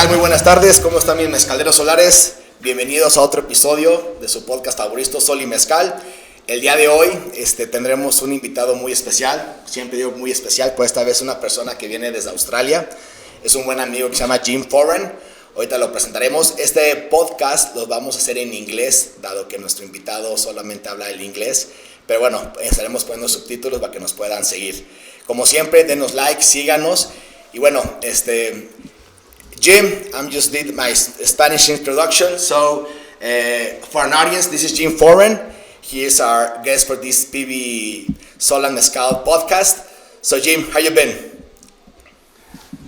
tal? Muy buenas tardes, ¿cómo están mis mezcaleros solares? Bienvenidos a otro episodio de su podcast favorito, Sol Mezcal. El día de hoy tendremos un invitado muy especial, siempre digo muy especial, pues esta vez una persona que viene desde Australia. Es un buen amigo que se llama Foran. Ahorita lo presentaremos. Este podcast lo vamos a hacer en inglés, dado que nuestro invitado solamente habla el inglés. Pero bueno, estaremos poniendo subtítulos para que nos puedan seguir. Como siempre, denos like, síganos. Y bueno, Jim, I'm just did my Spanish introduction. So, for an audience, this is Jim Foran. He is our guest for this PV Sol Mezcal podcast. So, Jim, how you been?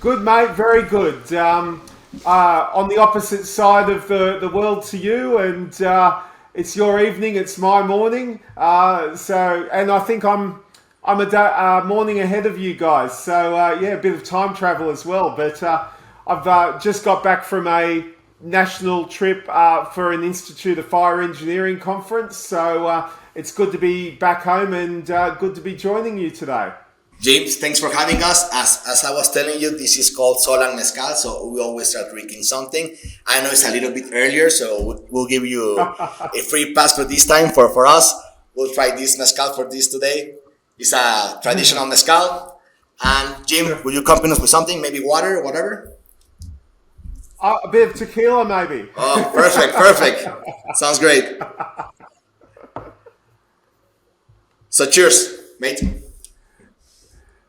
Good, mate. Very good. On the opposite side of the world to you, and it's your evening. It's my morning. And I think I'm a morning ahead of you guys. So a bit of time travel as well. But I've just got back from a national trip for an Institute of Fire Engineering conference. So it's good to be back home and good to be joining you today. James, thanks for having us. As I was telling you, this is called Sol Mezcal, so we always start drinking something. I know it's a little bit earlier, so we'll give you a free pass for this time for us. We'll try this mezcal for this today. It's a traditional mezcal. And Jim, will you accompany us with something? Maybe water or whatever? A bit of tequila, maybe. Oh, perfect. Sounds great. So cheers, mate.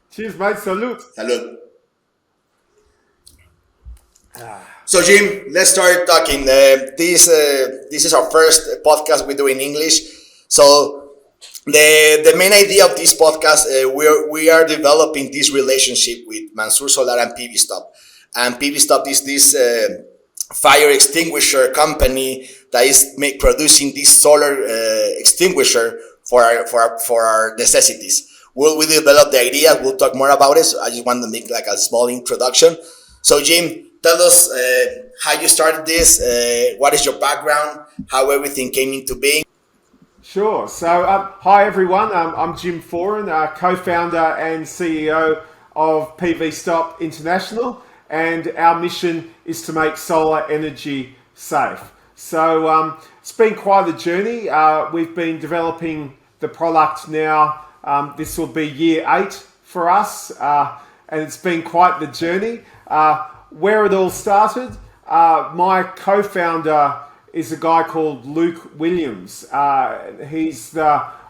Cheers, mate. Salud. Salud. So Jim, let's start talking. This is our first podcast we do in English. So the main idea of this podcast, we are developing this relationship with Mansur Solar and PVStop. And PVStop is this fire extinguisher company that is producing this solar extinguisher for our necessities. We develop the idea. We'll talk more about it. So I just want to make like a small introduction. So Jim, tell us how you started this. What is your background? How everything came into being? Sure. So hi everyone. I'm Jim Foran, co-founder and CEO of PVStop International. And our mission is to make solar energy safe. So it's been quite a journey. We've been developing the product now. This will be year 8 for us. And it's been quite the journey. Where it all started, my co-founder is a guy called Luke Williams. He's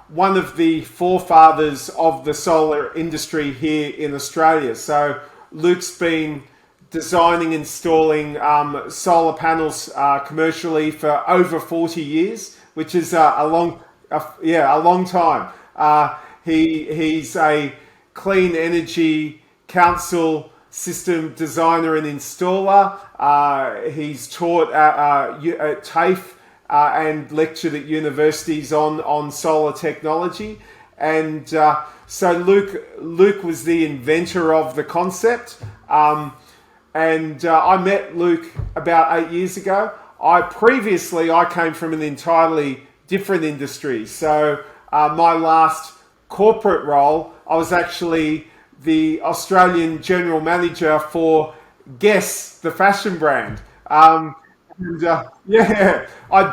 one of the forefathers of the solar industry here in Australia. So Luke's been designing, installing solar panels commercially for over 40 years, which is a long time. He's a clean energy council system designer and installer. He's taught at TAFE and lectured at universities on solar technology. And so Luke was the inventor of the concept. And I met Luke about 8 years ago. I came from an entirely different industry. So my last corporate role, I was actually the Australian general manager for Guess, the fashion brand. I'd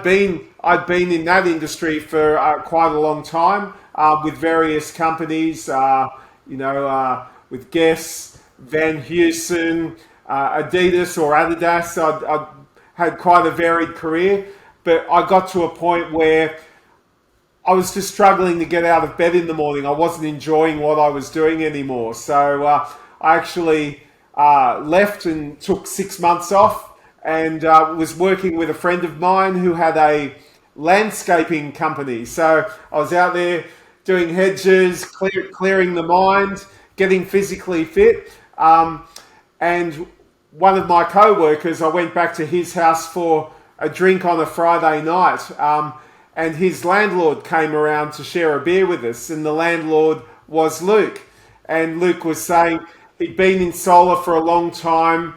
been in that industry for quite a long time with various companies, with Guess, Van Heusen, Adidas or Adidas. I had quite a varied career, but I got to a point where I was just struggling to get out of bed in the morning. I wasn't enjoying what I was doing anymore. So I actually left and took 6 months off and was working with a friend of mine who had a landscaping company. So I was out there doing hedges, clearing the mind, getting physically fit. And one of my co-workers, I went back to his house for a drink on a Friday night. And his landlord came around to share a beer with us. And the landlord was Luke. And Luke was saying he'd been in solar for a long time.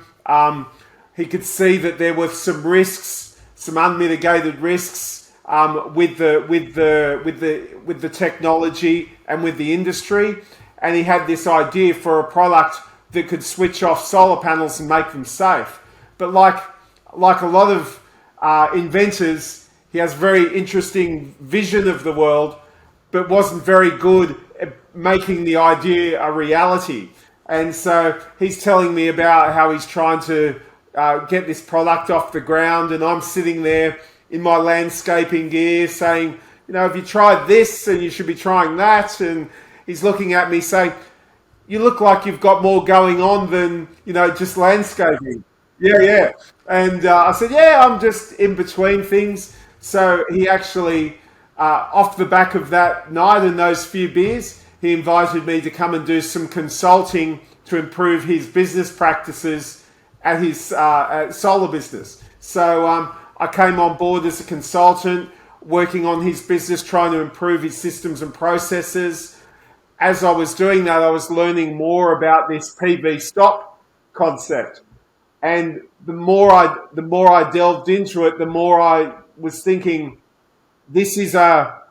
He could see that there were some risks, some unmitigated risks with the technology and with the industry. And he had this idea for a product that could switch off solar panels and make them safe. but like a lot of inventors, he has very interesting vision of the world, but wasn't very good at making the idea a reality. And so he's telling me about how he's trying to get this product off the ground, and I'm sitting there in my landscaping gear saying, have you tried this? And you should be trying that. And he's looking at me saying, you look like you've got more going on than, just landscaping. Yeah. And I said, yeah, I'm just in between things. So he actually, off the back of that night and those few beers, he invited me to come and do some consulting to improve his business practices at his solar business. So I came on board as a consultant, working on his business, trying to improve his systems and processes. As I was doing that, I was learning more about this PVStop concept. And the more I delved into it, the more I was thinking, this is a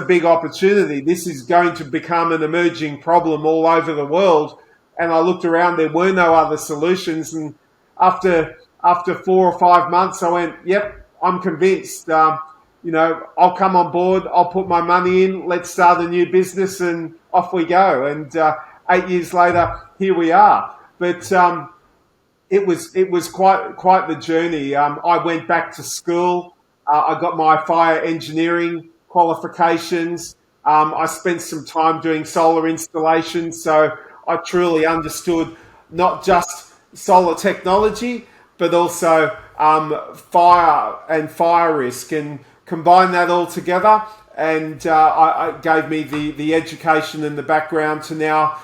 big opportunity. This is going to become an emerging problem all over the world. And I looked around, there were no other solutions. And after 4 or 5 months, I went, yep, I'm convinced. I'll come on board, I'll put my money in, let's start a new business, and off we go. And 8 years later, here we are. But it was quite the journey. I went back to school. I got my fire engineering qualifications. I spent some time doing solar installations, so I truly understood not just solar technology, but also fire risk, and combine that all together. And I gave me the education and the background to now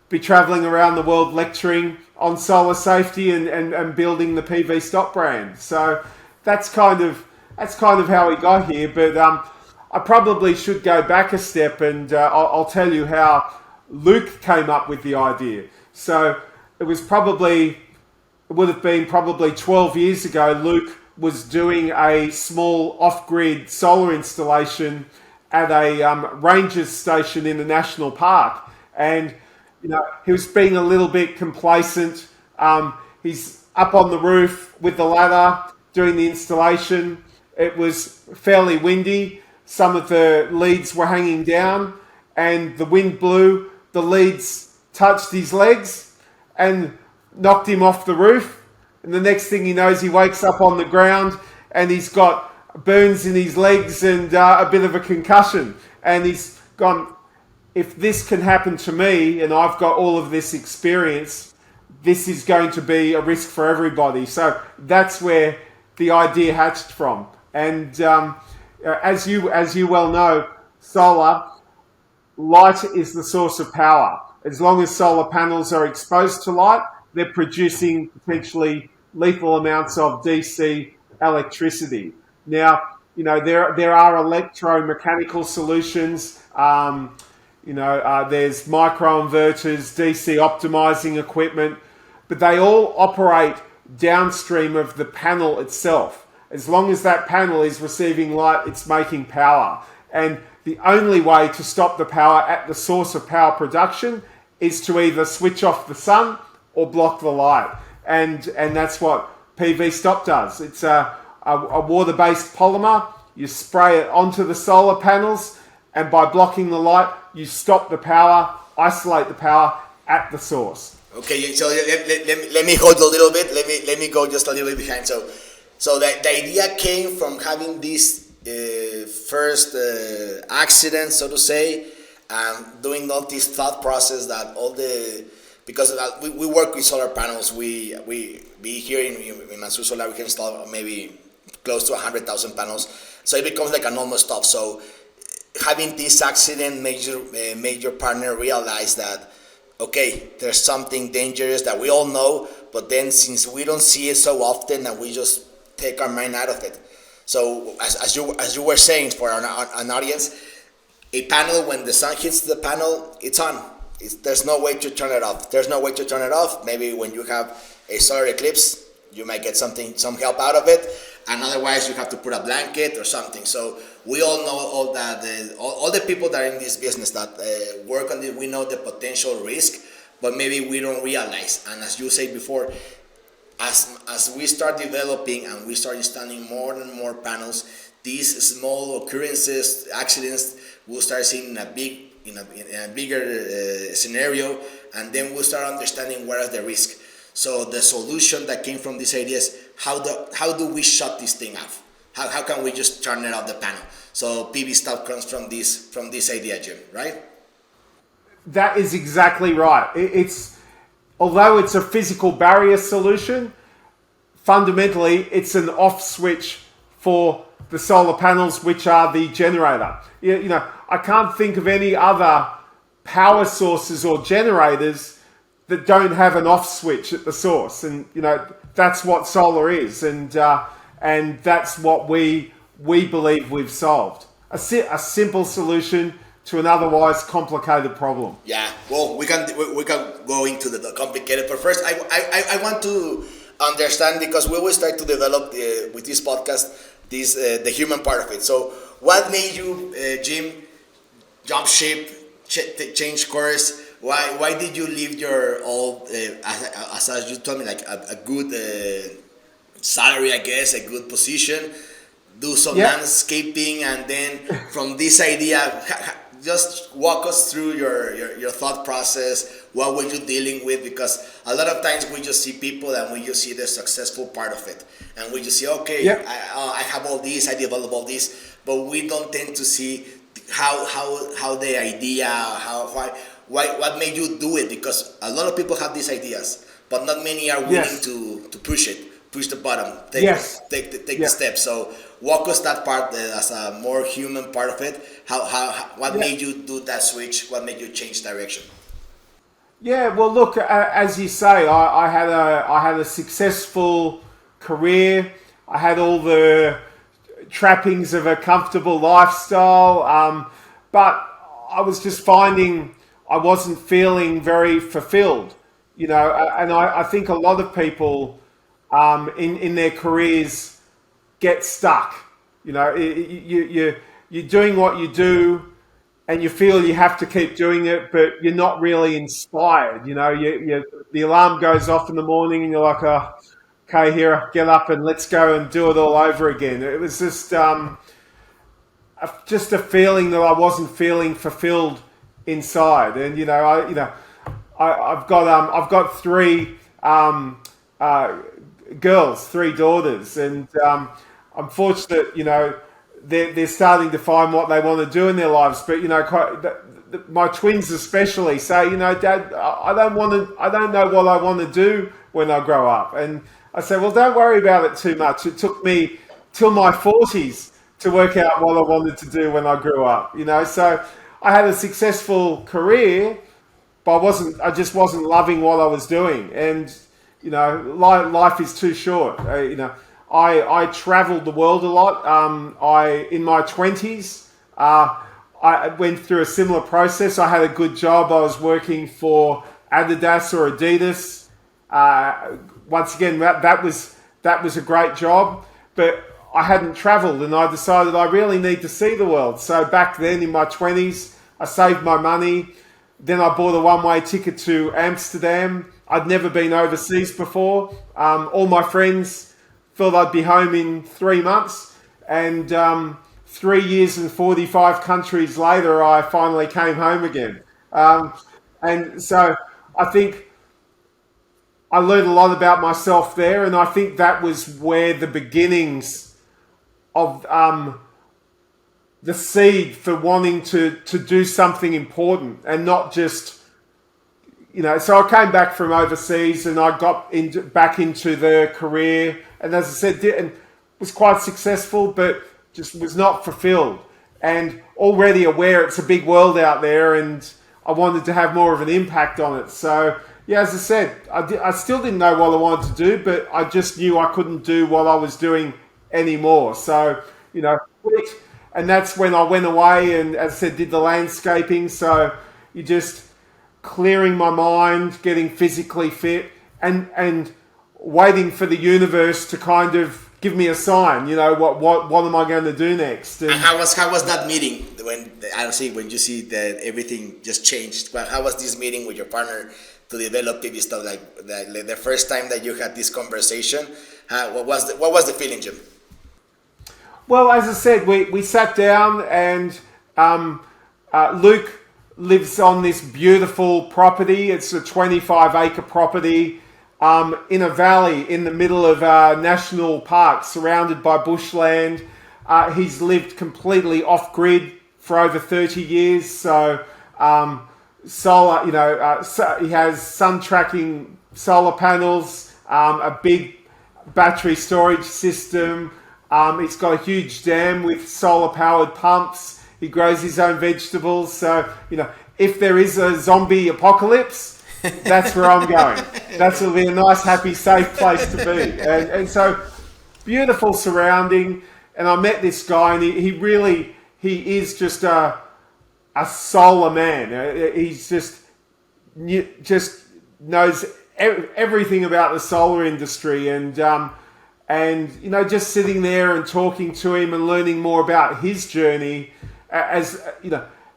be traveling around the world lecturing on solar safety and building the PVStop brand. So that's kind of how we got here. But I probably should go back a step, and I'll tell you how Luke came up with the idea. So it would have been probably 12 years ago. Luke was doing a small off-grid solar installation at a rangers station in the national park, and he was being a little bit complacent. He's up on the roof with the ladder doing the installation. It was fairly windy. Some of the leads were hanging down, and the wind blew. The leads touched his legs and knocked him off the roof. And the next thing he knows, he wakes up on the ground and he's got burns in his legs and a bit of a concussion. And he's gone, if this can happen to me and I've got all of this experience, this is going to be a risk for everybody. So that's where the idea hatched from. And as you well know, solar, light is the source of power. As long as solar panels are exposed to light, they're producing potentially lethal amounts of DC electricity. Now, there are electromechanical solutions. There's microinverters, DC optimizing equipment, but they all operate downstream of the panel itself. As long as that panel is receiving light, it's making power. And the only way to stop the power at the source of power production is to either switch off the sun or block the light. And that's what PVStop does. It's a water-based polymer. You spray it onto the solar panels, and by blocking the light, you stop the power, isolate the power at the source. Okay, so let me hold a little bit. Let me go just a little bit behind. So the idea came from having this first accident, so to say, doing all this thought process that because we work with solar panels. We here in Mansur Solar, we can install maybe close to 100,000 panels. So it becomes like a normal stuff. So having this accident made your partner realize that, okay, there's something dangerous that we all know, but then since we don't see it so often, and we just take our mind out of it. So as you were saying, for an audience, a panel, when the sun hits the panel, it's on. There's no way to turn it off. Maybe when you have a solar eclipse, you might get some help out of it, and otherwise you have to put a blanket or something. So we all know all that. All the people that are in this business that work on it, we know the potential risk, but maybe we don't realize. And as you said before, as we start developing and we start installing more and more panels, these small occurrences, accidents, we'll start seeing in a bigger scenario, and then we'll start understanding what is the risk. So the solution that came from this idea is how do we shut this thing off? How can we just turn it off the panel? So PVStop comes from this idea, Jim, right? That is exactly right. Although it's a physical barrier solution, fundamentally it's an off switch for the solar panels, which are the generator. You know, I can't think of any other power sources or generators that don't have an off switch at the source, and you know that's what solar is, and that's what we believe we've solved. A simple solution to an otherwise complicated problem. Yeah, well, we can go into the complicated, but first I want to understand, because we will start to develop with this podcast the human part of it. So what made you, Jim, jump ship, change course? Why did you leave your old, as you told me, like a good salary, I guess, a good position, do some landscaping, and then from this idea, just walk us through your thought process. What were you dealing with? Because a lot of times we just see people and we just see the successful part of it, and we just see, okay, I have all this, I develop all this, but we don't tend to see how the idea, what made you do it? Because a lot of people have these ideas, but not many are willing to push the button, take the step. So walk us that part as a more human part of it. What made you do that switch? What made you change direction? Yeah, well, look, as you say, I had a successful career. I had all the trappings of a comfortable lifestyle, but I was just finding I wasn't feeling very fulfilled, you know. And I think a lot of people in their careers get stuck. You know, you're doing what you do, and you feel you have to keep doing it, but you're not really inspired. You know, the alarm goes off in the morning, and you're like, oh, okay, here, get up and let's go and do it all over again. It was just a feeling that I wasn't feeling fulfilled inside. And I've got three girls, three daughters, and I'm fortunate, you know, they're starting to find what they want to do in their lives. But you know, my twins especially say, you know, Dad, I don't know what I want to do when I grow up. And I say, well, don't worry about it too much. It took me till my 40s to work out what I wanted to do when I grew up. You know, so I had a successful career, but I just wasn't loving what I was doing. And you know, life is too short. You know, I traveled the world a lot. In my 20s, I went through a similar process. I had a good job. I was working for Adidas or Adidas. Once again, that was a great job, but I hadn't traveled, and I decided I really need to see the world. So back then in my 20s, I saved my money. Then I bought a one-way ticket to Amsterdam. I'd never been overseas before. All my friends thought I'd be home in 3 months, and 3 years and 45 countries later, I finally came home again. And so I think I learned a lot about myself there, and I think that was where the beginnings of the seed for wanting to do something important, and not just, you know. So I came back from overseas, and I got back into the career, and as I said, and was quite successful, but just was not fulfilled, and already aware it's a big world out there, and I wanted to have more of an impact on it. So yeah, as I said, I still didn't know what I wanted to do, but I just knew I couldn't do what I was doing anymore. So, you know, quit. And that's when I went away and, as I said, did the landscaping. So you just clearing my mind, getting physically fit, and waiting for the universe to kind of give me a sign. You know, what am I going to do next? And how was that meeting when you see that everything just changed? But how was this meeting with your partner to develop PVStop? Like the first time that you had this conversation, what was the feeling, Jim? Well, as I said, we sat down and Luke lives on this beautiful property. It's a 25-acre property in a valley in the middle of a national park, surrounded by bushland. He's lived completely off-grid for over 30 years. So solar, so he has sun-tracking solar panels, a big battery storage system. It's got a huge dam with solar-powered pumps. He grows his own vegetables. So, if there is a zombie apocalypse, that's where I'm going. That'll be a nice, happy, safe place to be. And so, beautiful surrounding. And I met this guy, and he is just a solar man. He's just knows everything about the solar industry. And just sitting there and talking to him and learning more about his journey,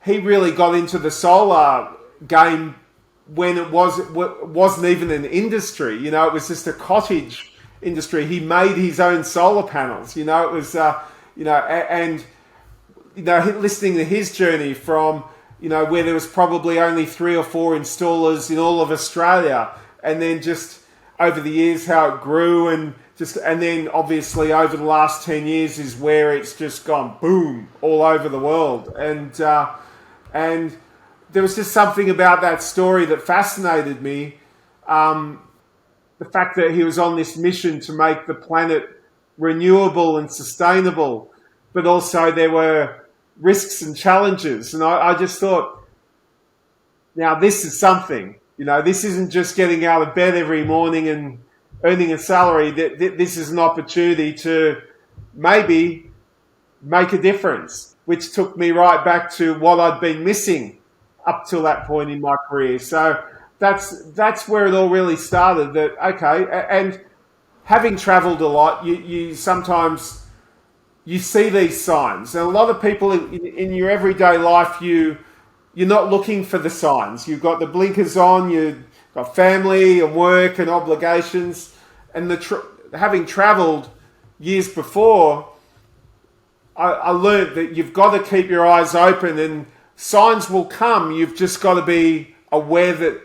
he really got into the solar game when it wasn't even an industry. It was just a cottage industry. He made his own solar panels. It was listening to his journey from where there was probably only 3 or 4 installers in all of Australia, and then just over the years how it grew, and then obviously over the last 10 years is where it's just gone boom all over the world. And there was just something about that story that fascinated me. The fact that he was on this mission to make the planet renewable and sustainable, but also there were risks and challenges. And I just thought, now this is something. This isn't just getting out of bed every morning and earning a salary. This is an opportunity to maybe make a difference, which took me right back to what I'd been missing up till that point in my career. So that's where it all really started. That okay, and having travelled a lot, you sometimes you see these signs, and a lot of people in your everyday life, you're not looking for the signs. You've got the blinkers on. You've got family and work and obligations. And having travelled years before, I learned that you've got to keep your eyes open, and signs will come. You've just got to be aware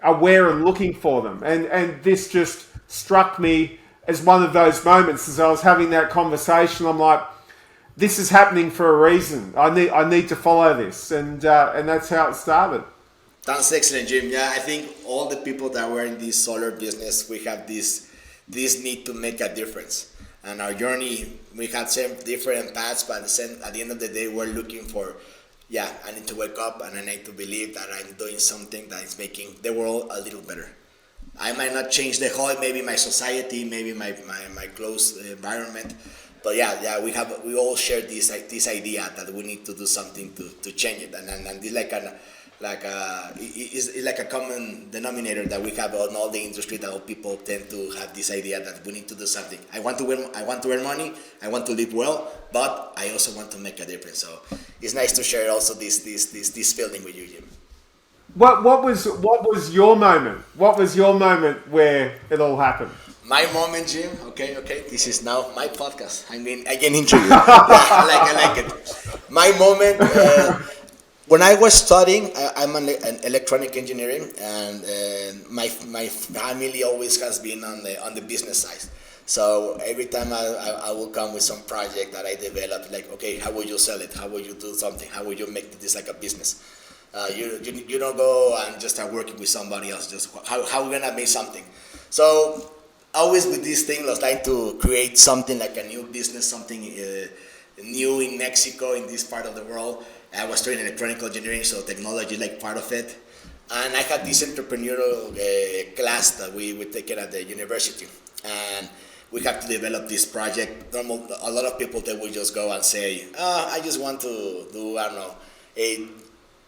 and looking for them. And this just struck me as one of those moments. As I was having that conversation, I'm like, this is happening for a reason. I need to follow this, and that's how it started. That's excellent, Jim. Yeah, I think all the people that were in this solar business, we have this need to make a difference. And our journey, we had some different paths, but at the end of the day, we're looking for, I need to wake up and I need to believe that I'm doing something that is making the world a little better. I might not change the whole, maybe my society, maybe my close environment, but we all share this idea that we need to do something to change it, and it's it's like a common denominator that we have on all the industry, that all people tend to have this idea that we need to do something. I want to earn money, I want to live well, but I also want to make a difference. So it's nice to share also this feeling with you, Jim. What was your moment? What was your moment where it all happened? My moment, Jim. Okay. This is now my podcast. I can interview. I like it. My moment. When I was studying, I'm an electronic engineering, and my family always has been on the business side. So every time I will come with some project that I developed, like, okay, how would you sell it? How would you do something? How would you make this like a business? You don't go and just start working with somebody else. Just how we're gonna make something. So always with this thing, I was trying to create something like a new business, something new in Mexico, in this part of the world. I was studying electronic engineering, so technology like part of it. And I had this entrepreneurial class that we would take it at the university. And we have to develop this project. A lot of people, they will just go and say, I just want to do, I don't know, a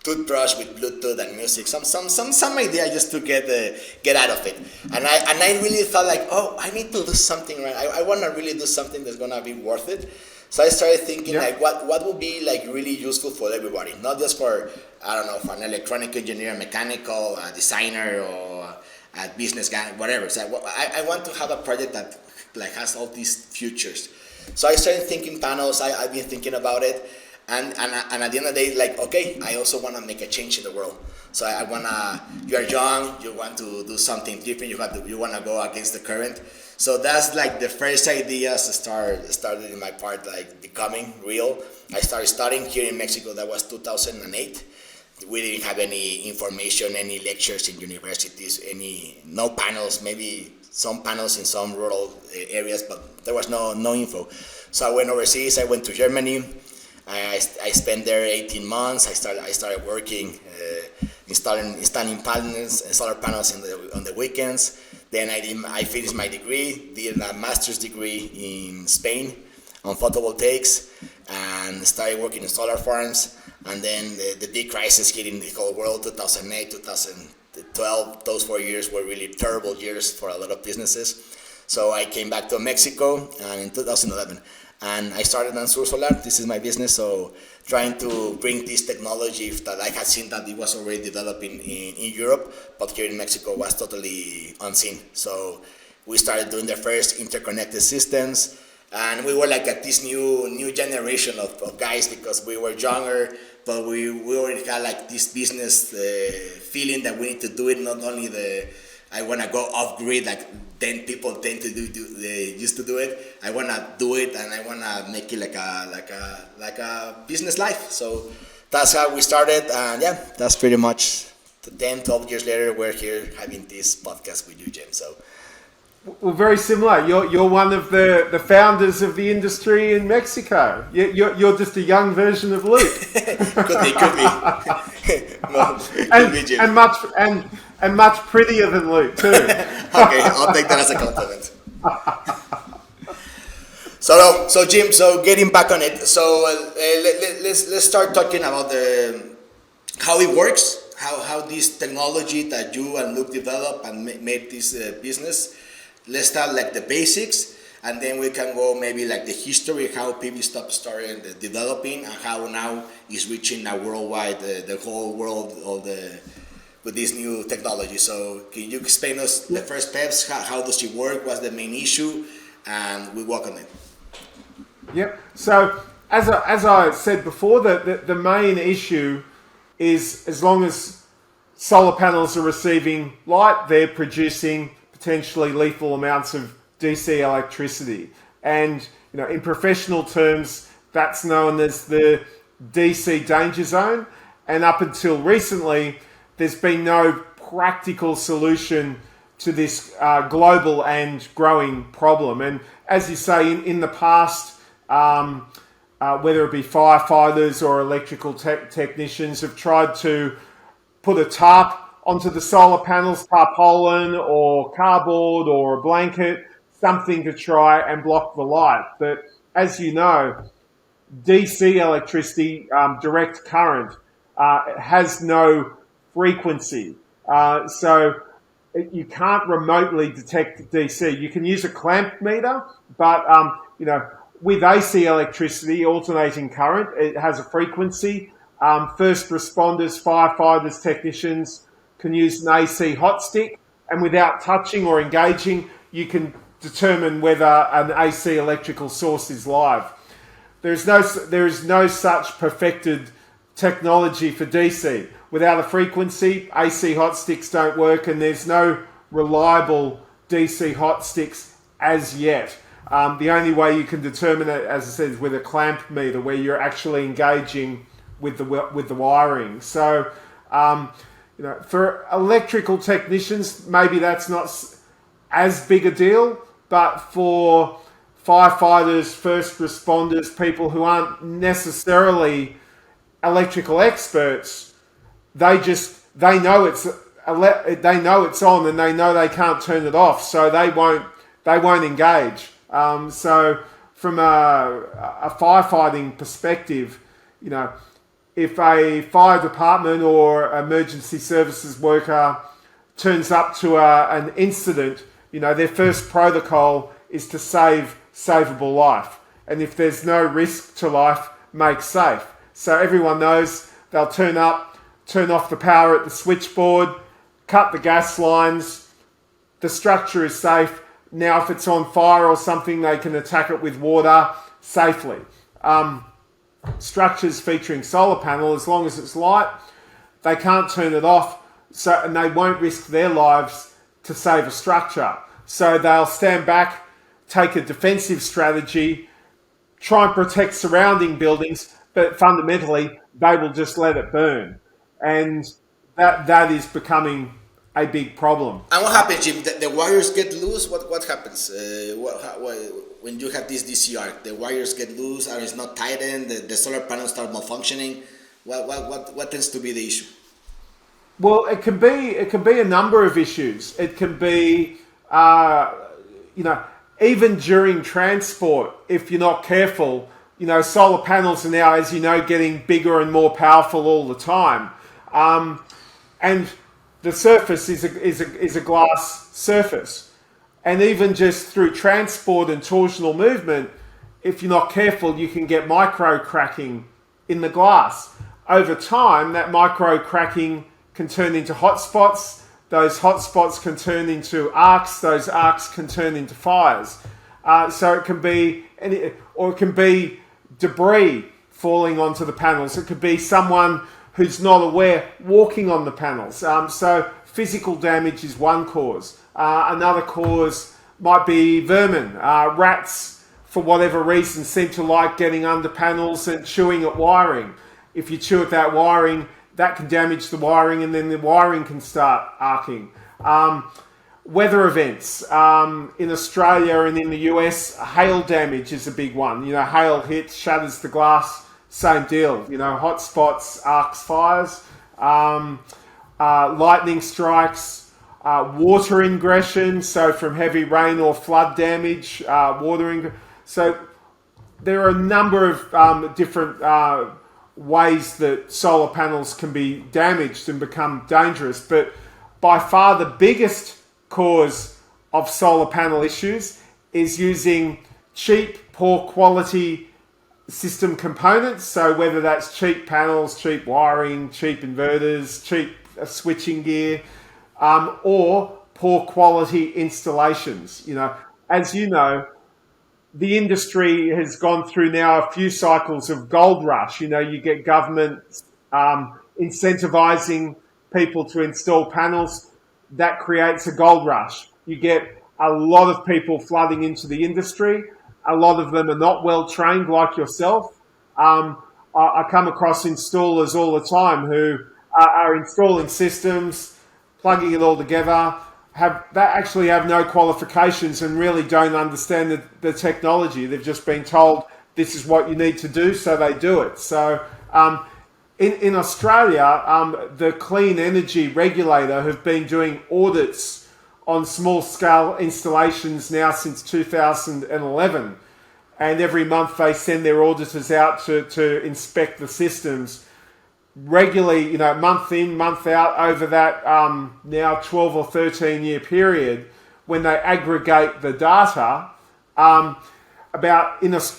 toothbrush with Bluetooth and music, some idea just to get out of it. And I really thought like, I need to do something, right? I want to really do something that's going to be worth it. So I started thinking like what would be like really useful for everybody, not just for, I don't know, for an electronic engineer, mechanical, designer, or at business guy, whatever. So I want to have a project that like has all these futures. So I started thinking panels. I've been thinking about it, and at the end of the day, like, okay, I also want to make a change in the world. So I wanna. You're young. You want to do something different. You want to go against the current. So that's like the first ideas started in my part, like becoming real. I started studying here in Mexico. That was 2008. We didn't have any information, any lectures in universities, no panels, maybe some panels in some rural areas, but there was no info. So I went overseas. I went to Germany. I spent there 18 months. I started working, installing panels, solar panels on the weekends. Then I finished my degree, did a master's degree in Spain on photovoltaics, and started working in solar farms. And then the big crisis hitting the whole world, 2008, 2012, those 4 years were really terrible years for a lot of businesses. So I came back to Mexico in 2011, and I started Mansur Solar. This is my business, so trying to bring this technology that I had seen that it was already developing in Europe, but here in Mexico was totally unseen. So we started doing the first interconnected systems, and we were like at this new generation of guys, because we were younger, but we already had like this business feeling that we need to do it. Not only I want to go off grid like then people tend to they used to do it. I want to do it, and I want to make it like a business life. So that's how we started, and yeah, that's pretty much 10, 12 years later, we're here having this podcast with you, Jim. So. Well, very similar. You're one of the founders of the industry in Mexico. You're just a young version of Luke. could be. No, and much prettier than Luke too. Okay, I'll take that as a compliment. So Jim, so getting back on it. So let's start talking about how it works, how this technology that you and Luke developed and made this business. Let's start like the basics, and then we can go maybe like the history, how PVStop started developing, and how now is reaching a worldwide, the whole world, with this new technology. So can you explain us the first steps? How does it work? What's the main issue? And we work on it. Yep. So as I said before, the main issue is, as long as solar panels are receiving light, they're producing potentially lethal amounts of DC electricity. And in professional terms, that's known as the DC danger zone. And up until recently, there's been no practical solution to this global and growing problem. And as you say, in the past, whether it be firefighters or electrical technicians have tried to put a tarp onto the solar panels, tarpaulin or cardboard or a blanket, something to try and block the light. But as you know, DC electricity, direct current, has no frequency. So you can't remotely detect DC. You can use a clamp meter, but with AC electricity, alternating current, it has a frequency. First responders, firefighters, technicians can use an AC hot stick, and without touching or engaging, you can determine whether an AC electrical source is live. There is no such perfected technology for DC. Without a frequency, AC hot sticks don't work, and there's no reliable DC hot sticks as yet. The only way you can determine it, as I said, is with a clamp meter, where you're actually engaging with the wiring. So, for electrical technicians, maybe that's not as big a deal, but for firefighters, first responders, people who aren't necessarily electrical experts, they know it's on, and they know they can't turn it off, so they won't engage. So from a firefighting perspective, if a fire department or emergency services worker turns up to an incident, their first protocol is to save savable life. And if there's no risk to life, make safe. So everyone knows they'll turn up, turn off the power at the switchboard, cut the gas lines, the structure is safe. Now, if it's on fire or something, they can attack it with water safely. Structures featuring solar panel, as long as it's light, they can't turn it off, and they won't risk their lives to save a structure. So they'll stand back, take a defensive strategy, try and protect surrounding buildings, but fundamentally, they will just let it burn. And that is becoming a big problem. And what happens, Jim? The wires get loose? What happens? When you have this DC the wires get loose and it's not tightened, the solar panels start malfunctioning. What tends to be the issue? Well, it can be a number of issues. It can be, even during transport, if you're not careful, solar panels are now, as you know, getting bigger and more powerful all the time. And the surface is a glass surface. And even just through transport and torsional movement, if you're not careful, you can get micro cracking in the glass. Over time, that micro cracking can turn into hot spots. Those hot spots can turn into arcs. Those arcs can turn into fires. So it can be, or it can be debris falling onto the panels. It could be someone who's not aware walking on the panels. So physical damage is one cause. Another cause might be vermin. Rats, for whatever reason, seem to like getting under panels and chewing at wiring. If you chew at that wiring, that can damage the wiring, and then the wiring can start arcing. Weather events. In Australia and in the US, hail damage is a big one. Hail hits, shatters the glass, same deal. Hot spots, arcs, fires. Lightning strikes. Water ingression, so from heavy rain or flood damage, so there are a number of different ways that solar panels can be damaged and become dangerous, but by far the biggest cause of solar panel issues is using cheap, poor quality system components, so whether that's cheap panels, cheap wiring, cheap inverters, cheap switching gear, or poor quality installations. As you know, the industry has gone through now a few cycles of gold rush. You get government incentivizing people to install panels. That creates a gold rush. You get a lot of people flooding into the industry. A lot of them are not well trained like yourself. I come across installers all the time who are installing systems, plugging it all together, actually have no qualifications and really don't understand the technology. They've just been told this is what you need to do, so they do it. So in Australia, the Clean Energy Regulator have been doing audits on small-scale installations now since 2011. And every month they send their auditors out to inspect the systems regularly, month in, month out over that now 12 or 13 year period. When they aggregate the data,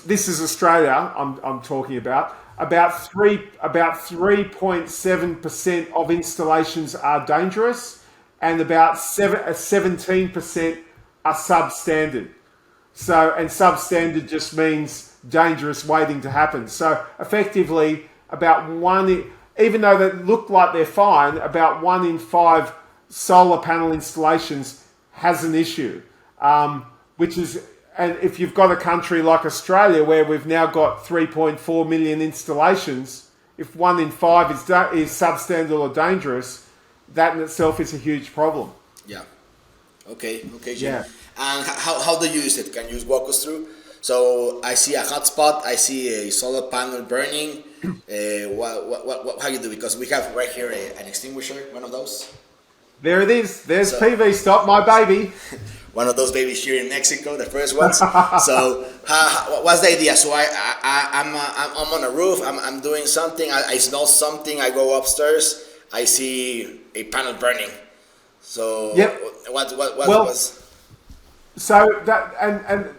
this is Australia I'm talking about 3.7% of installations are dangerous, and about 17% are substandard. And substandard just means dangerous waiting to happen. So effectively, even though they look like they're fine, about 1 in 5 solar panel installations has an issue, and if you've got a country like Australia where we've now got 3.4 million installations, if 1 in 5 is substandard or dangerous, that in itself is a huge problem. Yeah. Okay, Jim. Yeah. And how do you use it? Can you walk us through? So I see a hotspot, I see a solar panel burning. How you do? Because we have right here an extinguisher, one of those. There it is. There's PVStop, my baby. One of those babies here in Mexico, the first ones. So what's the idea? So I'm on a roof. I'm doing something. I smell something. I go upstairs. I see a panel burning. So yep. What was? So that and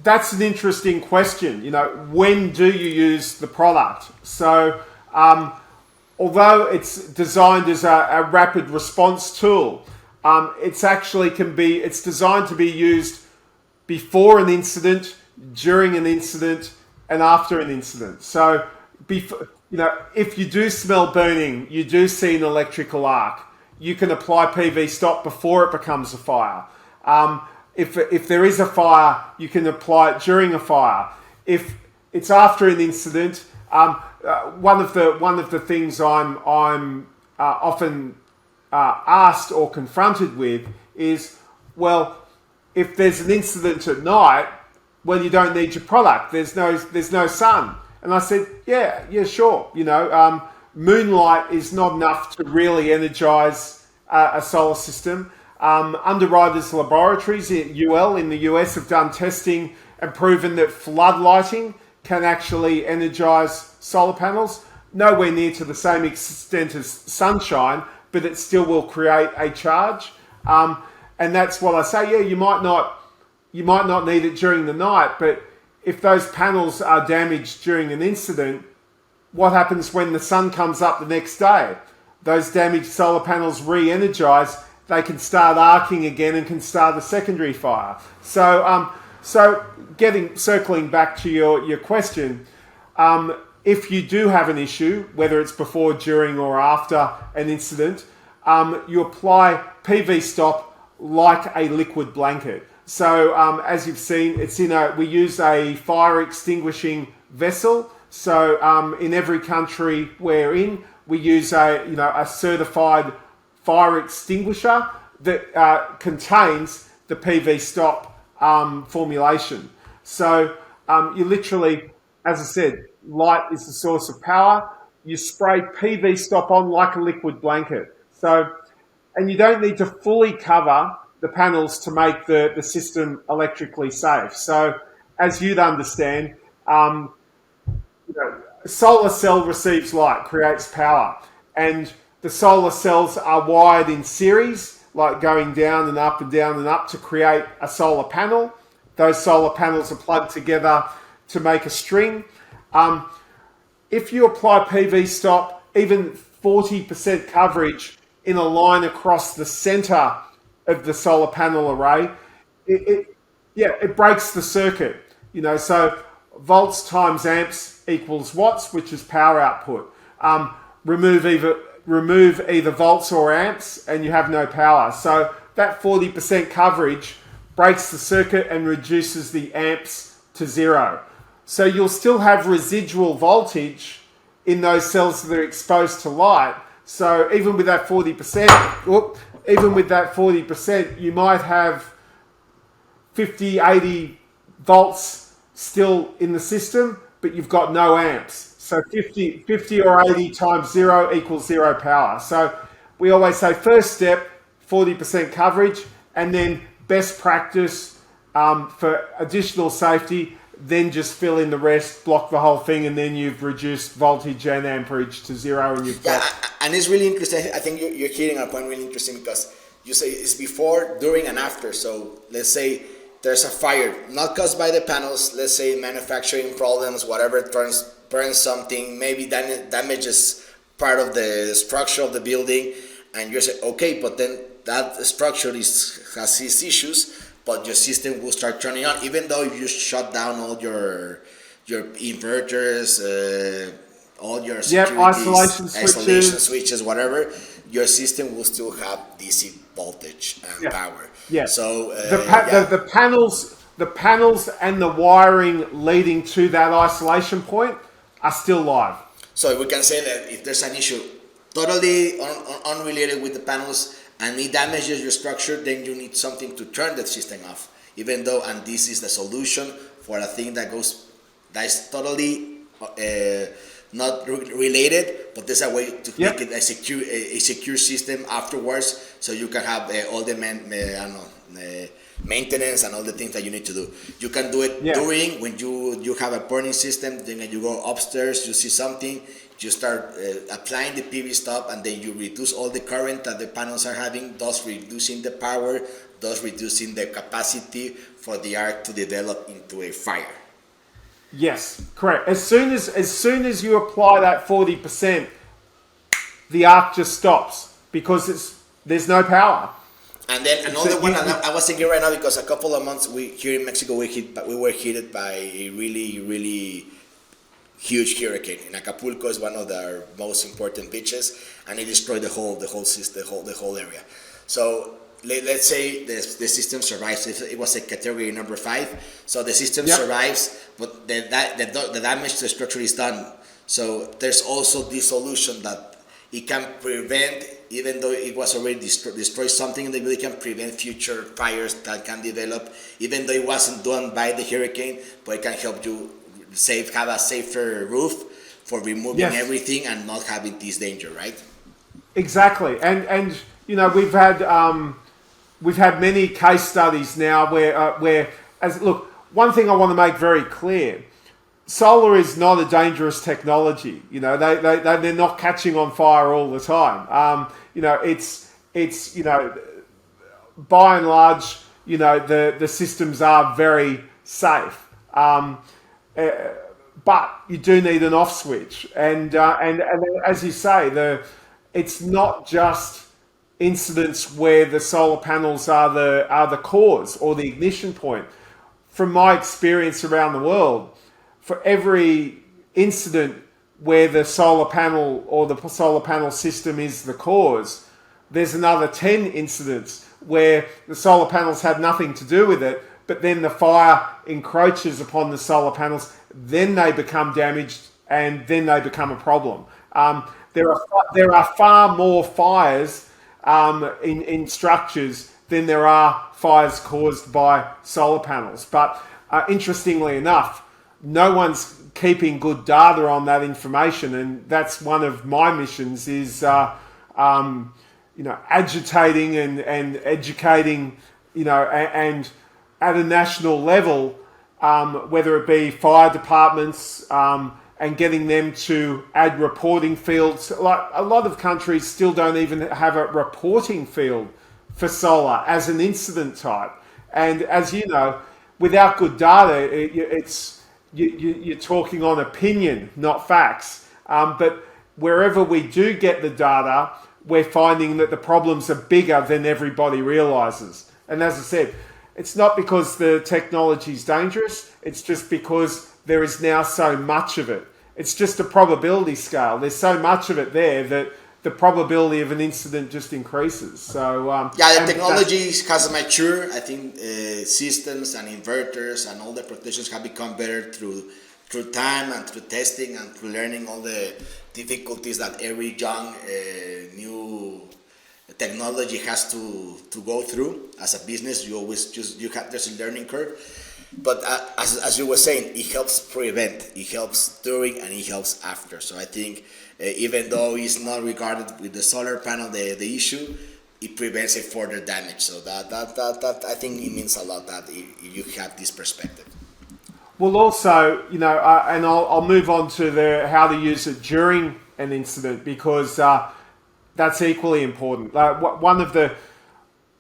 that's an interesting question. When do you use the product? So although it's designed as a rapid response tool, it's designed to be used before an incident, during an incident, and after an incident. So, if you do smell burning, you do see an electrical arc, you can apply PVStop before it becomes a fire. If there is a fire, you can apply it during a fire. If it's after an incident, one of the things I'm often asked or confronted with is, well, if there's an incident at night, well, you don't need your product. There's no sun. And I said, yeah, sure. Moonlight is not enough to really energize a solar system. Underwriters Laboratories at UL in the US have done testing and proven that flood lighting can actually energize solar panels. Nowhere near to the same extent as sunshine, but it still will create a charge. And that's what I say. Yeah, you might not need it during the night, but if those panels are damaged during an incident, what happens when the sun comes up the next day? Those damaged solar panels re-energize, they can start arcing again and can start a secondary fire. So circling back to your question, if you do have an issue, whether it's before, during, or after an incident, you apply PVStop like a liquid blanket. So as you've seen, we use a fire extinguishing vessel. So in every country we're in, we use a certified fire extinguisher that contains the PVStop formulation. So you literally, as I said, light is the source of power. You spray PVStop on like a liquid blanket. And you don't need to fully cover the panels to make the system electrically safe. So as you'd understand, a solar cell receives light, creates power, and the solar cells are wired in series, like going down and up and down and up to create a solar panel. Those solar panels are plugged together to make a string. If you apply PVStop, even 40% coverage in a line across the center of the solar panel array, it breaks the circuit. So volts times amps equals watts, which is power output. Remove either volts or amps, and you have no power. So that 40% coverage breaks the circuit and reduces the amps to zero. So you'll still have residual voltage in those cells that are exposed to light. So even with that 40%, you might have 50, 80 volts still in the system, but you've got no amps. So 50 or 80 times zero equals zero power. So we always say first step, 40% coverage, and then best practice for additional safety, then just fill in the rest, block the whole thing, and then you've reduced voltage and amperage to zero, and you've got... And it's really interesting. I think you're hitting a point really interesting, because you say it's before, during, and after. So let's say there's a fire, not caused by the panels, let's say manufacturing problems, whatever, burns something, maybe damages part of the structure of the building, and you say, okay, but then that structure has these issues, but your system will start turning on, even though you shut down all your inverters, all your security, isolation switches, whatever. Your system will still have DC voltage and power. Yeah. So the panels and the wiring leading to that isolation point are still live. So we can say that if there's an issue totally unrelated with the panels, and it damages your structure, then you need something to turn the system off. Even though, and this is the solution for a thing that is totally not related, but there's a way to make it a secure system afterwards, so you can have all the maintenance and all the things that you need to do. You can do it during, when you have a burning system, then you go upstairs, you see something, you start applying the PVStop, and then you reduce all the current that the panels are having, thus reducing the power, thus reducing the capacity for the arc to develop into a fire. Yes, correct. As soon as you apply that 40%, the arc just stops because there's no power. And then another one, I was thinking right now because a couple of months here in Mexico we were hit by a really, really huge hurricane. And Acapulco is one of our most important beaches, and it destroyed the whole system, the whole area. So let's say the system survives. It was a category number 5, so the system survives, but the damage to the structure is done. So there's also this solution that it can prevent, even though it was already destroyed something, it really can prevent future fires that can develop, even though it wasn't done by the hurricane, but it can help you have a safer roof for removing everything and not having this danger, right? Exactly, and you know we've had many case studies now where look, one thing I want to make very clear. Solar is not a dangerous technology. You know, they're not catching on fire all the time. You know, it's you know, by and large, you know, the systems are very safe. But you do need an off switch, and as you say, it's not just incidents where the solar panels are the cause or the ignition point. From my experience around the world, for every incident where the solar panel or the solar panel system is the cause, there's another 10 incidents where the solar panels had nothing to do with it, but then the fire encroaches upon the solar panels, then they become damaged, and then they become a problem. There are far more fires in structures than there are fires caused by solar panels. But interestingly enough, no one's keeping good data on that information, and that's one of my missions is you know, agitating and educating, you know, and at a national level, whether it be fire departments and getting them to add reporting fields. Like a lot of countries still don't even have a reporting field for solar as an incident type, and as you know, without good data, you're talking on opinion, not facts. But wherever we do get the data, we're finding that the problems are bigger than everybody realizes. And as I said, it's not because the technology is dangerous, it's just because there is now so much of it. It's just a probability scale. There's so much of it there that the probability of an incident just increases. So the technology has matured. I think systems and inverters and all the protections have become better through time and through testing and through learning all the difficulties that every young new technology has to go through. As a business, there's a learning curve. But as you were saying, it helps prevent, it helps during, and it helps after. So I think even though it's not regarded with the solar panel the issue, it prevents a further damage. So that I think it means a lot that you have this perspective. Well, also, you know, and I'll move on to how to use it during an incident, because that's equally important. One of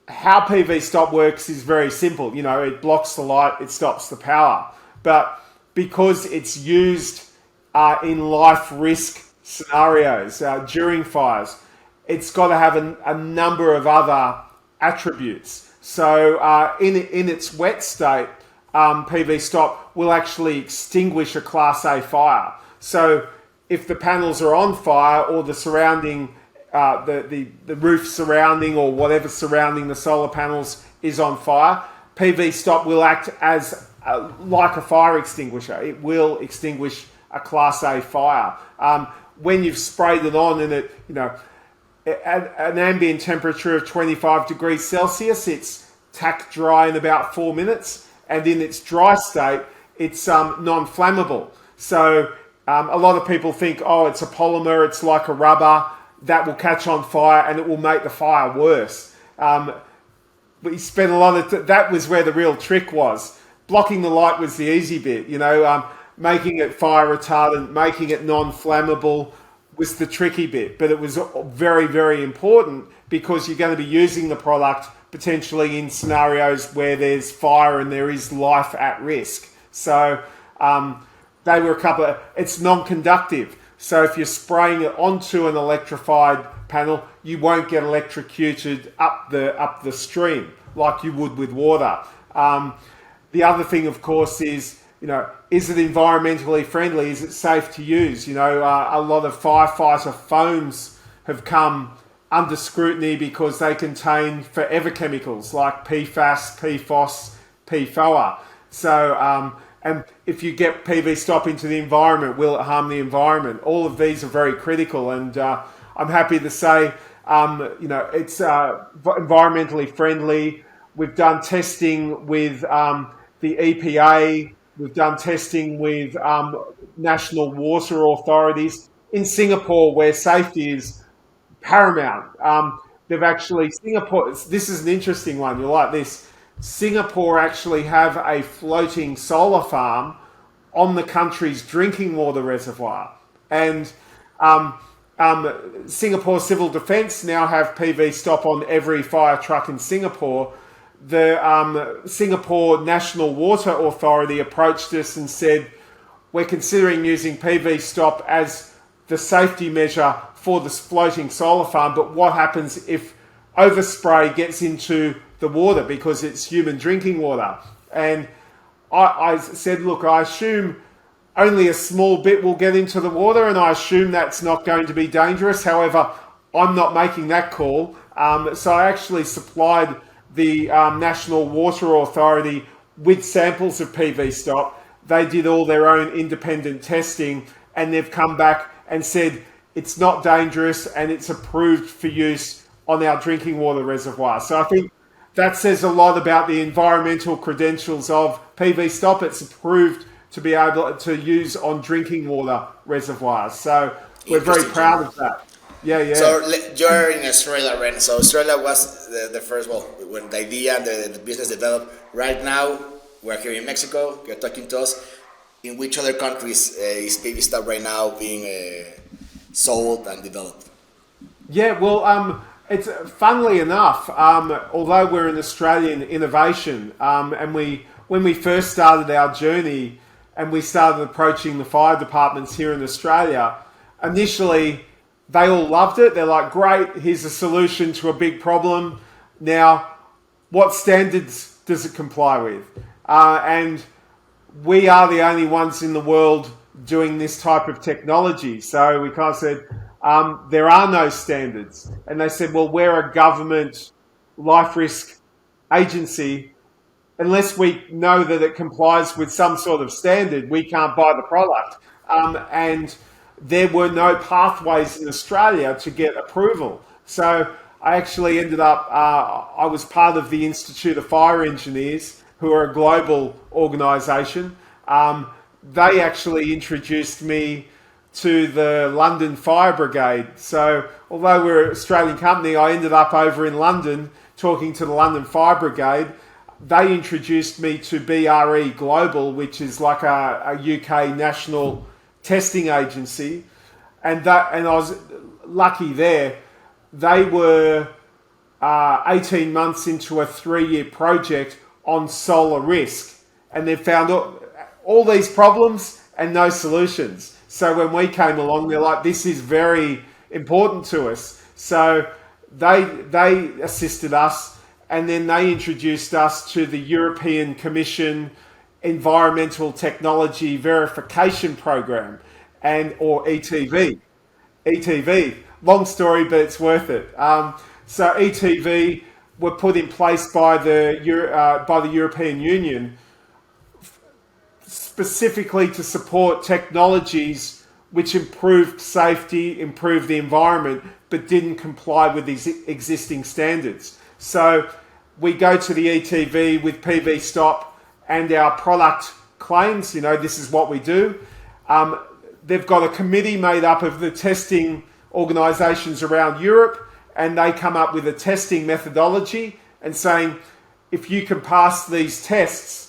how PVStop works is very simple. You know, it blocks the light, it stops the power. But because it's used in life risk scenarios during fires, it's got to have a number of other attributes. So in its wet state, PVStop will actually extinguish a Class A fire. So if the panels are on fire or the surrounding the roof surrounding or whatever surrounding the solar panels is on fire, PVStop will act as like a fire extinguisher. It will extinguish a Class A fire. When you've sprayed it on and it, you know, at an ambient temperature of 25 degrees Celsius, it's tack dry in about 4 minutes, and in its dry state, it's non-flammable. So a lot of people think, oh, it's a polymer, it's like a rubber, that will catch on fire and it will make the fire worse. But you spent a lot of that was where the real trick was. Blocking the light was the easy bit, you know, making it fire retardant, making it non-flammable was the tricky bit. But it was very, very important because you're going to be using the product potentially in scenarios where there's fire and there is life at risk. So they were it's non-conductive. So if you're spraying it onto an electrified panel, you won't get electrocuted up the stream like you would with water. The other thing, of course, is, is it environmentally friendly? Is it safe to use? A lot of firefighter foams have come under scrutiny because they contain forever chemicals like PFAS, PFOS, PFOA. So, and if you get PVStop into the environment, will it harm the environment? All of these are very critical, and I'm happy to say, it's environmentally friendly. We've done testing with the EPA. We've done testing with national water authorities in Singapore, where safety is paramount. Singapore, this is an interesting one, you'll like this. Singapore actually have a floating solar farm on the country's drinking water reservoir. And Singapore Civil Defence now have PVStop on every fire truck in Singapore. The Singapore National Water Authority approached us and said, we're considering using PVStop as the safety measure for this floating solar farm, but what happens if overspray gets into the water because it's human drinking water? And I said, look, I assume only a small bit will get into the water, and I assume that's not going to be dangerous. However, I'm not making that call. So I actually supplied the National Water Authority with samples of PVStop. They did all their own independent testing, and they've come back and said it's not dangerous and it's approved for use on our drinking water reservoir. So I think that says a lot about the environmental credentials of PVStop. It's approved to be able to use on drinking water reservoirs. So we're very proud of that. Yeah. So you're in Australia, right? So Australia was the first, when the idea and the business developed. Right now, we're here in Mexico. You're talking to us. In which other countries is PVStop right now being sold and developed? Yeah, well, it's funnily enough, although we're an Australian innovation, and when we first started our journey and we started approaching the fire departments here in Australia, initially they all loved it. They're like, great, here's a solution to a big problem. Now, what standards does it comply with? And we are the only ones in the world doing this type of technology. So we kind of said, there are no standards. And they said, well, we're a government life risk agency. Unless we know that it complies with some sort of standard, we can't buy the product. And there were no pathways in Australia to get approval. So I actually ended up, I was part of the Institute of Fire Engineers, who are a global organisation. They actually introduced me to the London Fire Brigade. So although we're an Australian company, I ended up over in London talking to the London Fire Brigade. They introduced me to BRE Global, which is like a UK national testing agency. And I was lucky there. They were 18 months into a 3-year project on solar risk. And they found all these problems and no solutions. So when we came along, they're like, this is very important to us. So they assisted us, and then they introduced us to the European Commission Environmental Technology Verification Program, or ETV. ETV, long story, but it's worth it. So ETV were put in place by the European Union specifically to support technologies which improved safety, improved the environment, but didn't comply with these existing standards. So we go to the ETV with PVStop and our product claims, this is what we do. They've got a committee made up of the testing organisations around Europe, and they come up with a testing methodology and saying, if you can pass these tests,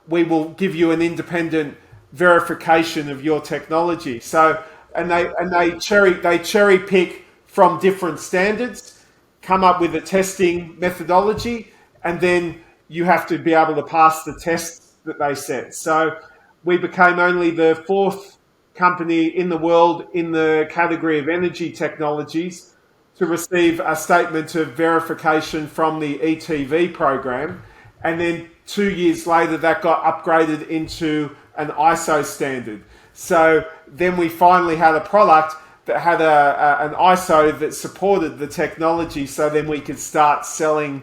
we will give you an independent verification of your technology. So, and they cherry pick from different standards, come up with a testing methodology, and then you have to be able to pass the tests that they set. So we became only the 4th company in the world in the category of energy technologies to receive a statement of verification from the ETV program. And then 2 years later, that got upgraded into an ISO standard. So then we finally had a product that had an ISO that supported the technology, so then we could start selling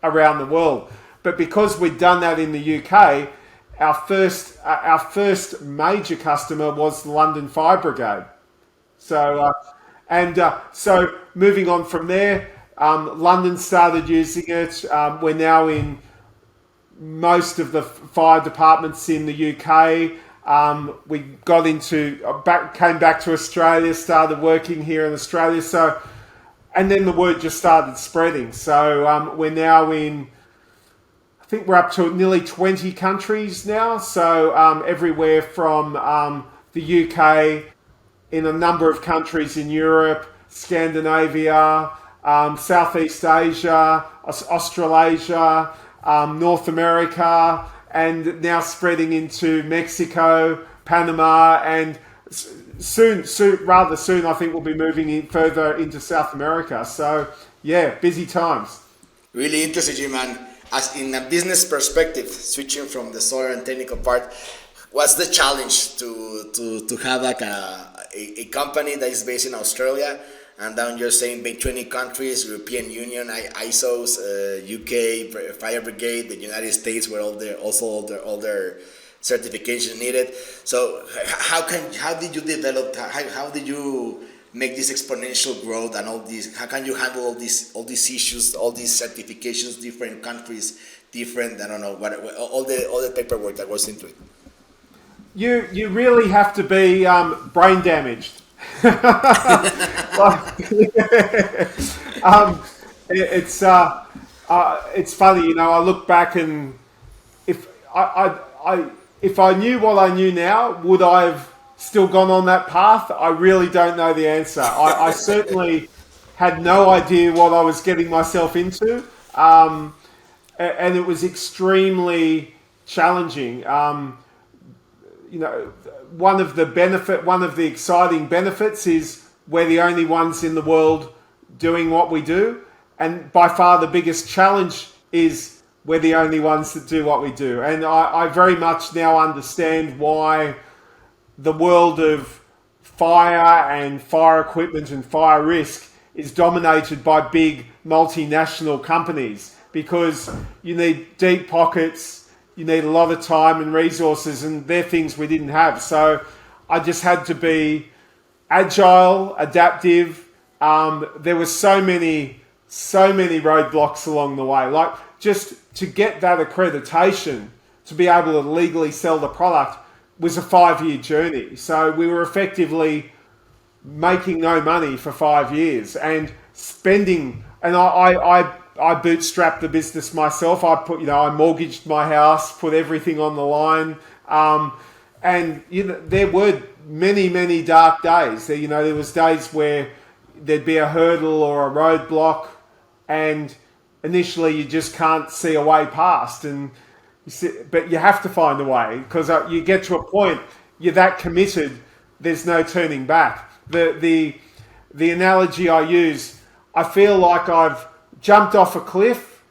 around the world. But because we'd done that in the UK, our first major customer was the London Fire Brigade. So so moving on from there, London started using it. We're now in most of the fire departments in the UK. We came back to Australia, started working here in Australia. So, and then the word just started spreading. So we're now in, I think we're up to nearly 20 countries now. So everywhere from the UK, in a number of countries in Europe, Scandinavia, Southeast Asia, Australasia, North America, and now spreading into Mexico, Panama, and rather soon, I think we'll be moving in further into South America. So, yeah, busy times. Really interesting, Jim. And as in a business perspective, switching from the solar and technical part, what's the challenge to have like a company that is based in Australia, and down you're saying 20 countries, European Union, ISOs, UK Fire Brigade, the United States, where all their certification needed. So how did you develop? How did you make this exponential growth and all these? How can you handle all these issues, all these certifications, different countries, different, I don't know, all the paperwork that goes into it? You really have to be brain damaged. It's funny, you know. I look back, and if I knew what I knew now, would I have still gone on that path? I really don't know the answer. I certainly had no idea what I was getting myself into, and it was extremely challenging. You know, one of the exciting benefits is we're the only ones in the world doing what we do. And by far the biggest challenge is we're the only ones that do what we do. And I very much now understand why the world of fire and fire equipment and fire risk is dominated by big multinational companies, because you need deep pockets. You need a lot of time and resources, and they're things we didn't have. So I just had to be agile, adaptive. There were so many roadblocks along the way. Like, just to get that accreditation to be able to legally sell the product was a 5-year journey. So we were effectively making no money for 5 years and spending. And I bootstrapped the business myself. I mortgaged my house, put everything on the line. And there were many dark days. There was days where there'd be a hurdle or a roadblock, and initially you just can't see a way past. But you have to find a way, because you get to a point, you're that committed, there's no turning back. The analogy I use, I feel like I've jumped off a cliff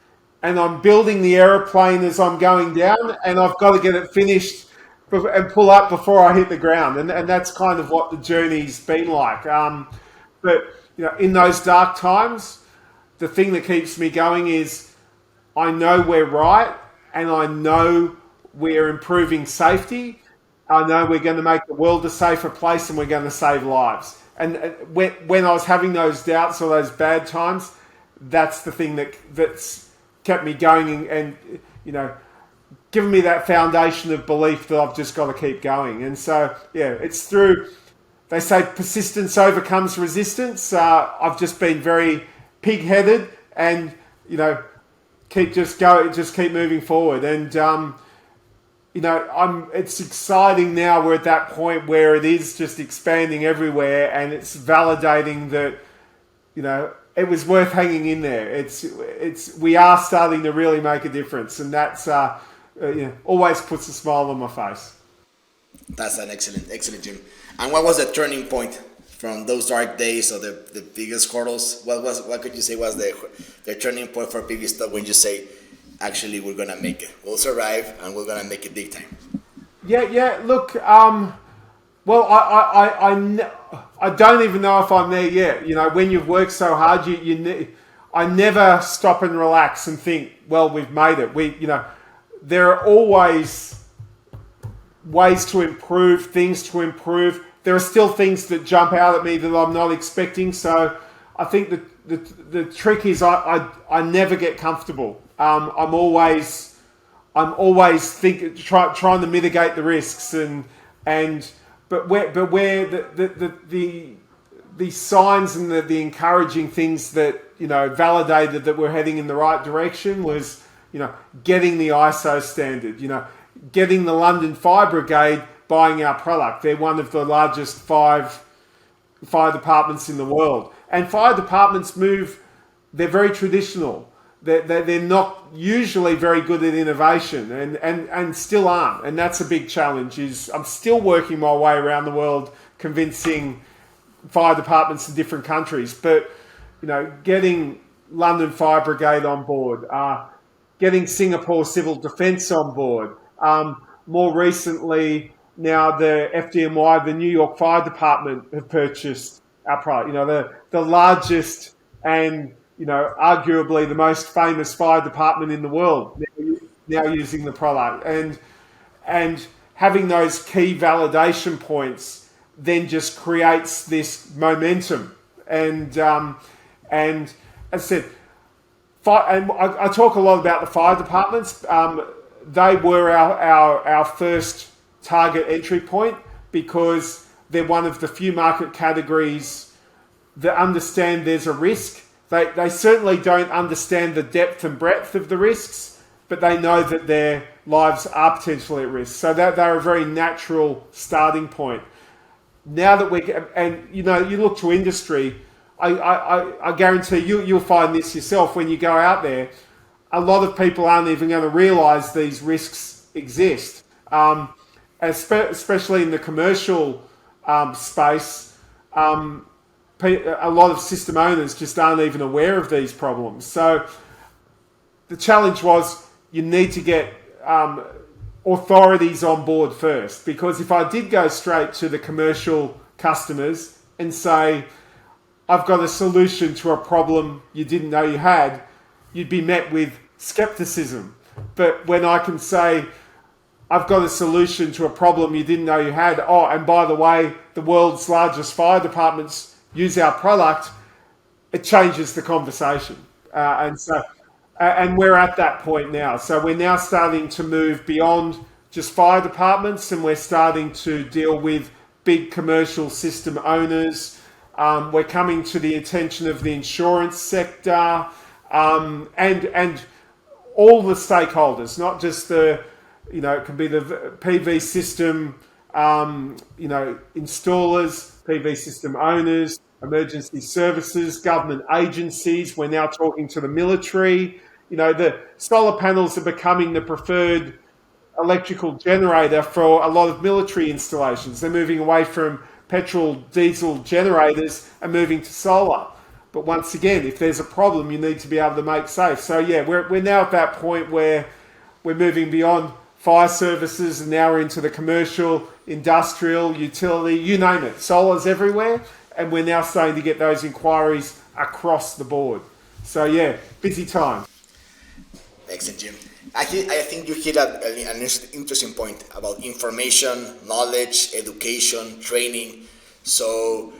and I'm building the aeroplane as I'm going down, and I've got to get it finished and pull up before I hit the ground. And that's kind of what the journey's been like. But in those dark times, the thing that keeps me going is I know we're right, and I know we're improving safety. I know we're going to make the world a safer place, and we're going to save lives. And when I was having those doubts or those bad times, that's the thing that's kept me going and given me that foundation of belief that I've just got to keep going. And so, yeah, it's through, they say persistence overcomes resistance. I've just been very pig-headed and, keep moving forward. And, it's exciting now. We're at that point where it is just expanding everywhere, and it's validating that, it was worth hanging in there. We are starting to really make a difference, and that's always puts a smile on my face. That's an excellent, Jim. And what was the turning point from those dark days or the biggest hurdles? What could you say was the turning point for PVStop when you say, actually, we're gonna make it, we'll survive, and we're gonna make it big time? Yeah. Look, well, I don't even know if I'm there yet. You know, when you've worked so hard, I never stop and relax and think, well, we've made it. There are always ways to improve, things to improve. There are still things that jump out at me that I'm not expecting. So I think the trick is I never get comfortable. I'm always trying to mitigate the risks but where the signs and the encouraging things that, you know, validated that we're heading in the right direction was, you know, getting the ISO standard, you know, getting the London Fire Brigade buying our product. They're one of the largest fire departments in the world. And fire departments they're very traditional. They're not usually very good at innovation and still aren't. And that's a big challenge. I'm still working my way around the world convincing fire departments in different countries. But, you know, getting London Fire Brigade on board, getting Singapore Civil Defence on board. More recently, now the FDNY, the New York Fire Department, have purchased our product. You know, the largest and, you know, arguably the most famous fire department in the world now using the product. And having those key validation points then just creates this momentum. And as I said, I talk a lot about the fire departments. They were our first target entry point because they're one of the few market categories that understand there's a risk. They certainly don't understand the depth and breadth of the risks, but they know that their lives are potentially at risk. So that they're a very natural starting point. Now that you look to industry, I guarantee you'll find this yourself when you go out there. A lot of people aren't even going to realise these risks exist, especially in the commercial space. A lot of system owners just aren't even aware of these problems. So the challenge was you need to get authorities on board first, because if I did go straight to the commercial customers and say, I've got a solution to a problem you didn't know you had, you'd be met with skepticism. But when I can say, I've got a solution to a problem you didn't know you had, and by the way, the world's largest fire departments use our product, it changes the conversation. And we're at that point now. So we're now starting to move beyond just fire departments, and we're starting to deal with big commercial system owners. We're coming to the attention of the insurance sector, and all the stakeholders, not just it can be the PV system, installers, PV system owners, emergency services, government agencies. We're now talking to the military. The solar panels are becoming the preferred electrical generator for a lot of military installations. They're moving away from petrol, diesel generators and moving to solar. But once again, if there's a problem, you need to be able to make safe. So yeah, we're now at that point where we're moving beyond fire services, and now we're into the commercial, industrial, utility, you name it. Solar's everywhere, and we're now starting to get those inquiries across the board. So yeah, busy time. Excellent, Jim. I think you hit an interesting point about information, knowledge, education, training. So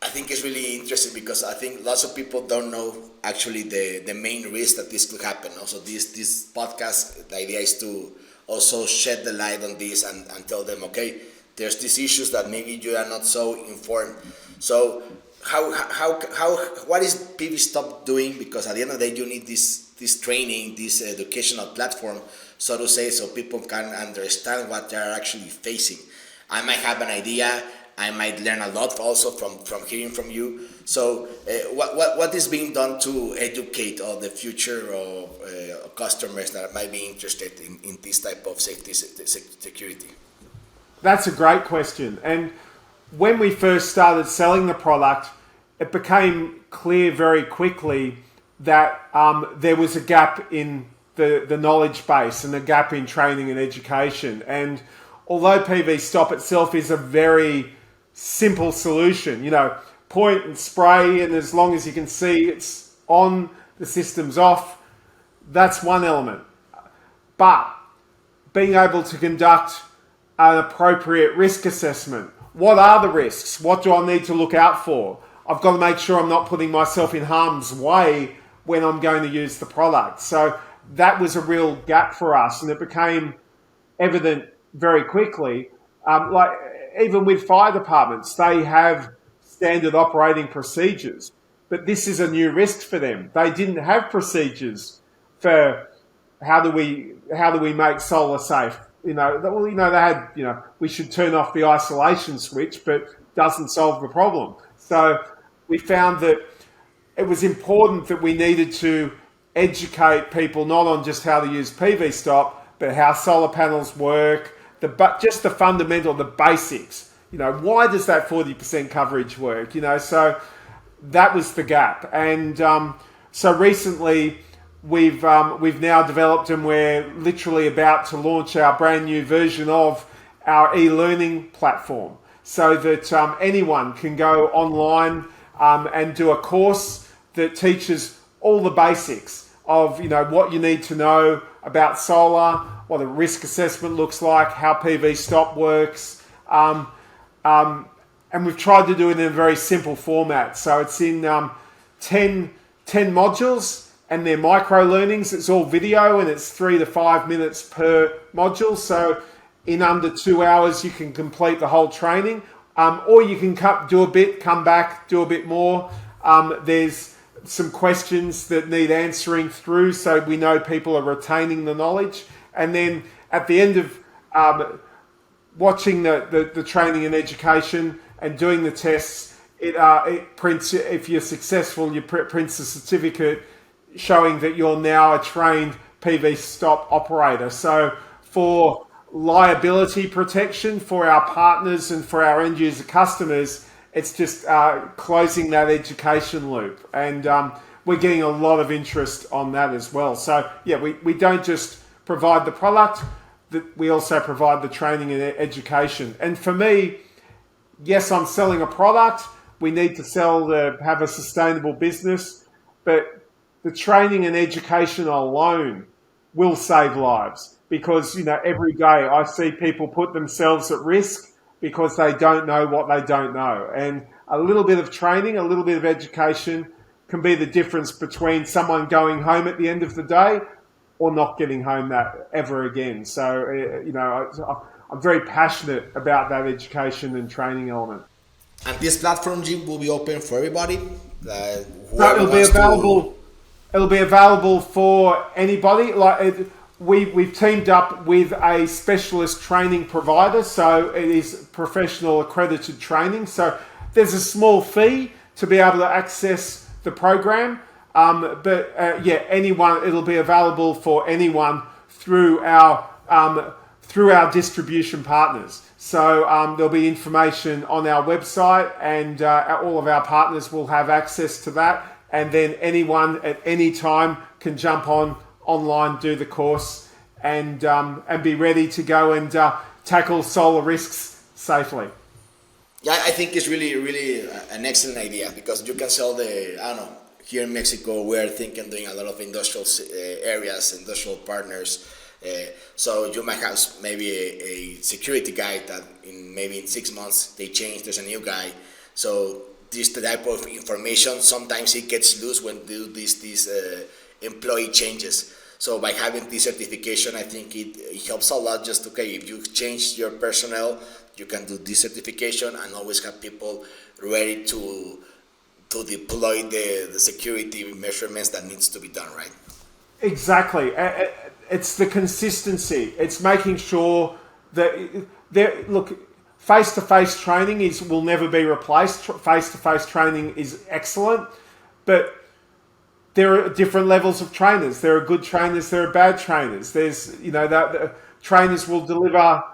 I think it's really interesting because I think lots of people don't know actually the main risk that this could happen. Also, this podcast, the idea is to also shed the light on this and tell them, okay, there's these issues that maybe you are not so informed. So what is PVStop doing? Because at the end of the day, you need this training, this educational platform, so to say, so people can understand what they are actually facing. I might have an idea, I might learn a lot also from hearing from you. So what is being done to educate all the future of customers that might be interested in this type of safety security? That's a great question. And when we first started selling the product, it became clear very quickly that there was a gap in the knowledge base and a gap in training and education. And although PVStop itself is a very simple solution, point and spray, and as long as you can see it's on, the system's off, that's one element. But being able to conduct an appropriate risk assessment. What are the risks? What do I need to look out for? I've got to make sure I'm not putting myself in harm's way when I'm going to use the product. So that was a real gap for us, and it became evident very quickly. Like even with fire departments, they have standard operating procedures, but this is a new risk for them. They didn't have procedures for how do we make solar safe. They had, we should turn off the isolation switch, but doesn't solve the problem. So we found that it was important that we needed to educate people not on just how to use PVStop, but how solar panels work, just the fundamental, the basics. Why does that 40% coverage work? So that was the gap. And so recently we've now developed, and we're literally about to launch our brand new version of our e-learning platform, so that anyone can go online and do a course that teaches all the basics of what you need to know about solar, what a risk assessment looks like, how PVStop works, and we've tried to do it in a very simple format. So it's in 10 modules, and they're micro learnings. It's all video, and it's 3 to 5 minutes per module. So in under 2 hours, you can complete the whole training, or you can do a bit, come back, do a bit more. There's some questions that need answering through, so we know people are retaining the knowledge. And then at the end of watching the training and education and doing the tests, it prints, if you're successful, you prints a certificate showing that you're now a trained PVStop operator. So for liability protection for our partners and for our end user customers, it's just closing that education loop. And we're getting a lot of interest on that as well. So yeah, we don't just provide the product, we also provide the training and education. And for me, yes, I'm selling a product. We need to have a sustainable business, but the training and education alone will save lives, because every day I see people put themselves at risk because they don't know what they don't know. And a little bit of training, a little bit of education can be the difference between someone going home at the end of the day or not getting home that ever again. So, I'm very passionate about that education and training element. And this platform, Jim, will be open for everybody? It'll be available for anybody. We've teamed up with a specialist training provider, so it is professional accredited training. So there's a small fee to be able to access the program, but anyone. It'll be available for anyone through our distribution partners. So there'll be information on our website, and all of our partners will have access to that. And then anyone at any time can jump online, do the course, and be ready to go and tackle solar risks safely. Yeah, I think it's really, really an excellent idea, because you can sell here in Mexico, we're doing a lot of industrial areas, industrial partners. So you might have maybe a security guy that in 6 months they change, there's a new guy. So this type of information, sometimes it gets loose when do these employee changes. So by having this certification, I think it helps a lot. Just if you change your personnel, you can do this certification and always have people ready to deploy the security measurements that needs to be done, right? Exactly. It's the consistency. It's making sure that face-to-face training will never be replaced. Face-to-face training is excellent, but there are different levels of trainers. There are good trainers, there are bad trainers. There's, that trainers will deliver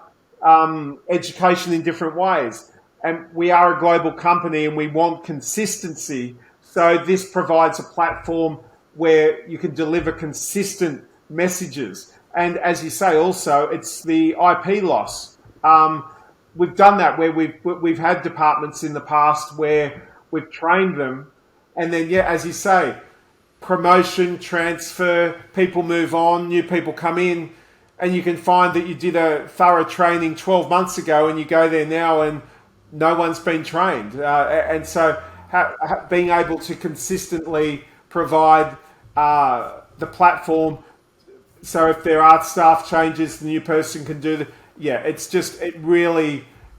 education in different ways. And we are a global company and we want consistency. So this provides a platform where you can deliver consistent messages. And as you say, also, it's the IP loss. We've done that where we've had departments in the past where we've trained them. And then, as you say, promotion, transfer, people move on, new people come in, and you can find that you did a thorough training 12 months ago and you go there now and no one's been trained. And so being able to consistently provide the platform, so if there are staff changes, the new person can do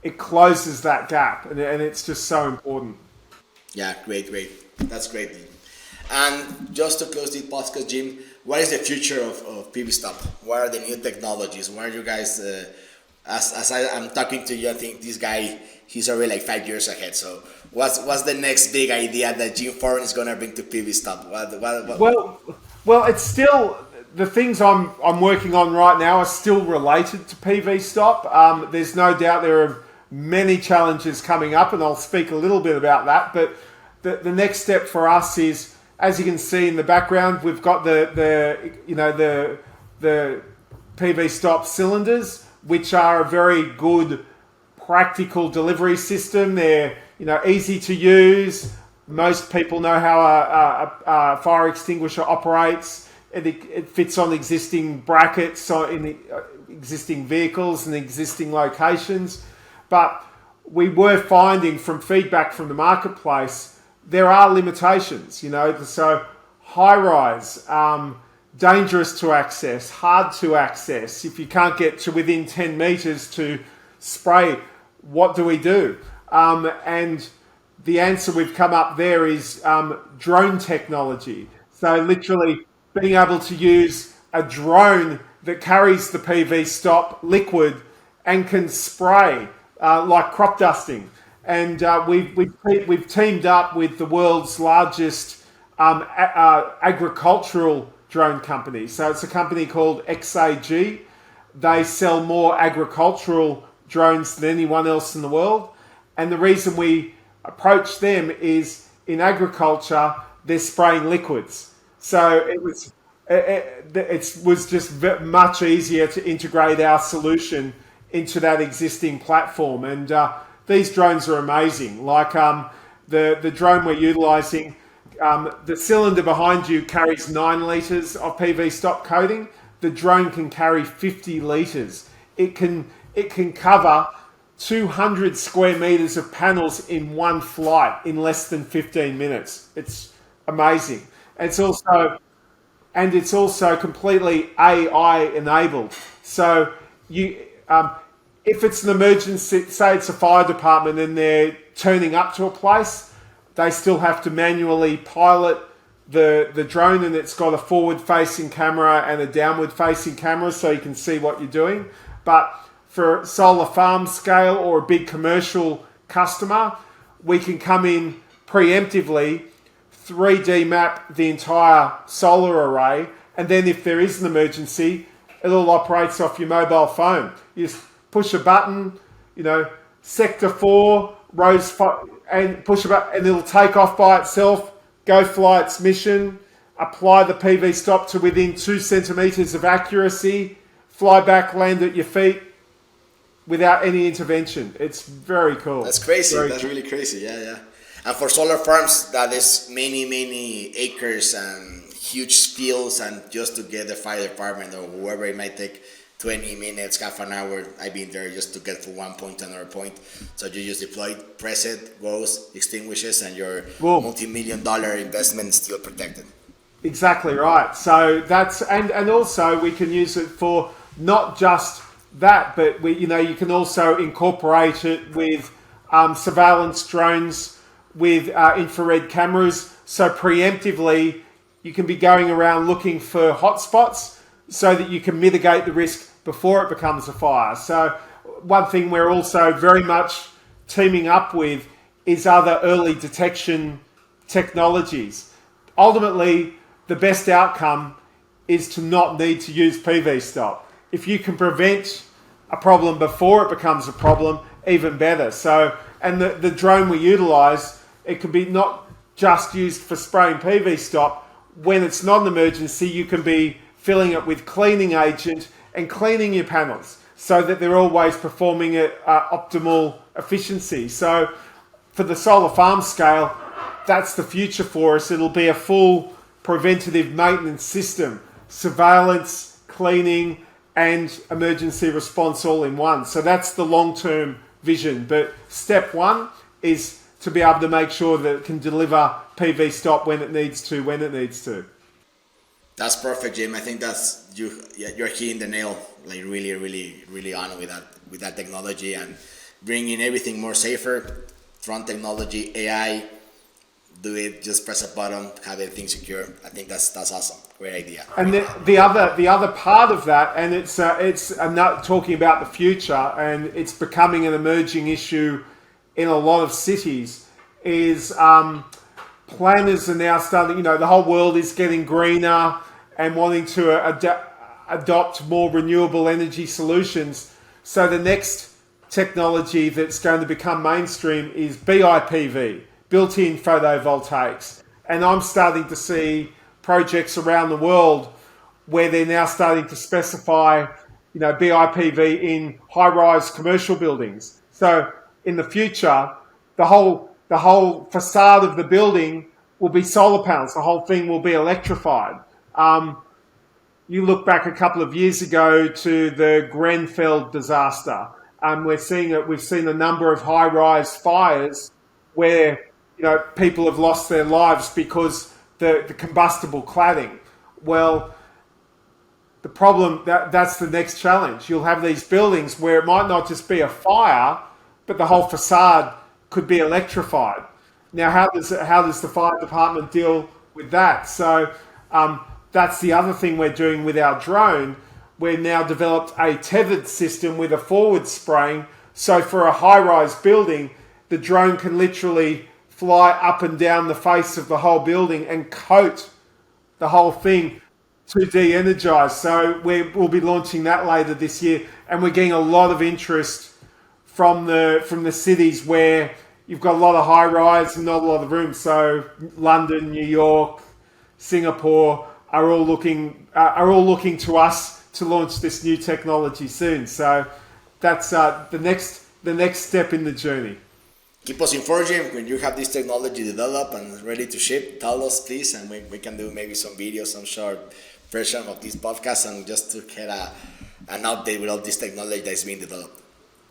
it closes that gap, and it's just so important. Yeah, great. That's great. And just to close this podcast, Jim, what is the future of PVStop? What are the new technologies? What are you guys, as I'm talking to you, I think this guy, he's already like 5 years ahead. So what's the next big idea that Jim Foran is going to bring to PVStop? Well, it's still, the things I'm working on right now are still related to PVStop. There's no doubt there are many challenges coming up, and I'll speak a little bit about that. But the next step for us is, as you can see in the background, we've got the PVStop cylinders, which are a very good practical delivery system. They're easy to use. Most people know how a fire extinguisher operates. It fits on existing brackets in existing vehicles and existing locations. But we were finding from feedback from the marketplace, there are limitations, so high-rise, dangerous to access, hard to access. If you can't get to within 10 meters to spray, what do we do? And the answer we've come up there is drone technology. So literally being able to use a drone that carries the PVStop liquid and can spray like crop dusting. And we've teamed up with the world's largest agricultural drone company. So it's a company called XAG. They sell more agricultural drones than anyone else in the world. And the reason we approach them is in agriculture, they're spraying liquids. So it was just much easier to integrate our solution into that existing platform. And these drones are amazing. Like the drone we're utilizing, the cylinder behind you carries 9 liters of PVStop coating. The drone can carry 50 liters. It can cover 200 square meters of panels in one flight in less than 15 minutes. It's amazing. It's also completely AI enabled. So if it's an emergency, say it's a fire department and they're turning up to a place, they still have to manually pilot the drone, and it's got a forward-facing camera and a downward-facing camera so you can see what you're doing. But for solar farm scale or a big commercial customer, we can come in preemptively, 3D map the entire solar array, and then if there is an emergency, it all operates off your mobile phone. You just push a button, sector 4, rows 5, and push a button, and it'll take off by itself, go fly its mission, apply the PVStop to within 2 centimeters of accuracy, fly back, land at your feet without any intervention. It's very cool. That's crazy. That's really crazy. Yeah. And for solar farms, that is many acres and huge fields, and just to get the fire department or whoever, it might take 20 minutes, half an hour. I've been there just to get from one point to another point. So you just deploy it, press it, goes, extinguishes, and your multi-million-dollar investment is still protected. Exactly right. So that's and also we can use it for not just that, but you can also incorporate it with surveillance drones, with infrared cameras. So preemptively, you can be going around looking for hotspots so that you can mitigate the risk before it becomes a fire. So one thing we're also very much teaming up with is other early detection technologies. Ultimately, the best outcome is to not need to use PVStop. If you can prevent a problem before it becomes a problem, even better. So, and the drone we utilize, it can be not just used for spraying PVStop. When it's not an emergency, you can be filling it with cleaning agent and cleaning your panels so that they're always performing at optimal efficiency. So for the solar farm scale, that's the future for us. It'll be a full preventative maintenance system, surveillance, cleaning, and emergency response all in one. So that's the long-term vision. But step one is to be able to make sure that it can deliver PVStop when it needs to. That's perfect, Jim. I think that's you're hitting the nail, like really on with that technology and bringing everything more safer. Drone technology, AI, do it. Just press a button, have everything secure. I think that's awesome. Great idea. And the other part of that, and it's I'm not talking about the future, and it's becoming an emerging issue in a lot of cities. Is planners are now starting. The whole world is getting greener and wanting to adopt more renewable energy solutions. So the next technology that's going to become mainstream is BIPV, built-in photovoltaics. And I'm starting to see projects around the world where they're now starting to specify, BIPV in high-rise commercial buildings. So in the future, the whole facade of the building will be solar panels. The whole thing will be electrified. You look back a couple of years ago to the Grenfell disaster. We've seen a number of high-rise fires where people have lost their lives because the combustible cladding. Well, the problem that's the next challenge. You'll have these buildings where it might not just be a fire, but the whole facade could be electrified. Now, how does the fire department deal with that? So that's the other thing we're doing with our drone. We've now developed a tethered system with a forward spraying. So for a high-rise building, the drone can literally fly up and down the face of the whole building and coat the whole thing to de-energize. So we'll be launching that later this year, and we're getting a lot of interest from the cities where you've got a lot of high-rise and not a lot of room. So London, New York, Singapore are all looking to us to launch this new technology soon. So that's the next step in the journey. Keep us informed, Jim. When you have this technology developed and ready to ship, tell us, please, and we can do maybe some videos, some short version of this podcast, and just to get an update with all this technology that's being developed.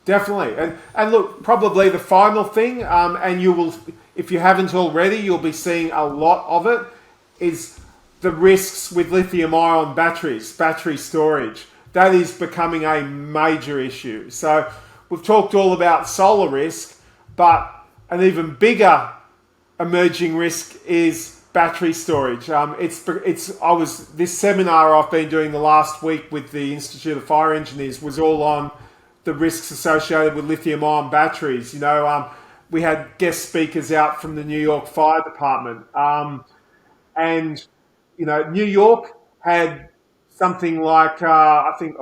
Definitely. And look, probably the final thing, and you will, if you haven't already, you'll be seeing a lot of it, is the risks with lithium-ion batteries, battery storage. That is becoming a major issue. So we've talked all about solar risk, but an even bigger emerging risk is battery storage. This seminar I've been doing the last week with the Institute of Fire Engineers was all on the risks associated with lithium-ion batteries. We had guest speakers out from the New York Fire Department, and New York had something like I think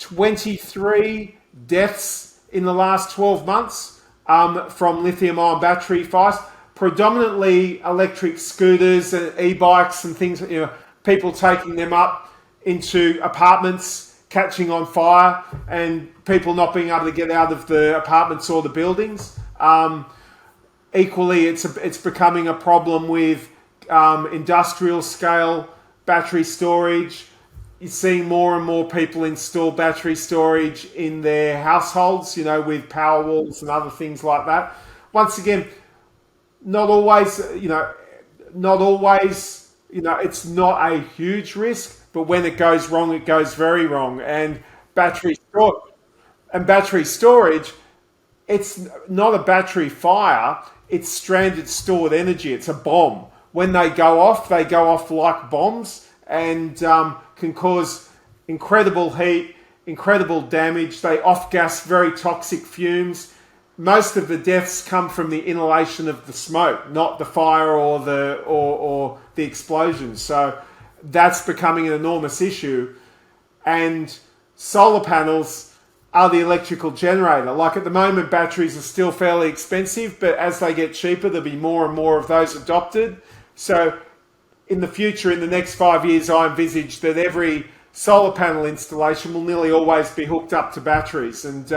23 deaths in the last 12 months from lithium-ion battery fires, predominantly electric scooters and e-bikes and things. People taking them up into apartments, catching on fire, and people not being able to get out of the apartments or the buildings. Equally, it's becoming a problem with industrial scale battery storage. You're seeing more and more people install battery storage in their households, with power walls and other things like that. Once again, not always, it's not a huge risk, but when it goes wrong, it goes very wrong. And battery storage, it's not a battery fire, it's stranded stored energy. It's a bomb. When they go off like bombs, and can cause incredible heat incredible damage. They off-gas very toxic fumes. Most of the deaths come from the inhalation of the smoke, not the fire or the explosion. So that's becoming an enormous issue. And solar panels are the electrical generator. Like at the moment, batteries are still fairly expensive, but as they get cheaper, there'll be more and more of those adopted. So in the future, in the next 5 years, I envisage that every solar panel installation will nearly always be hooked up to batteries. And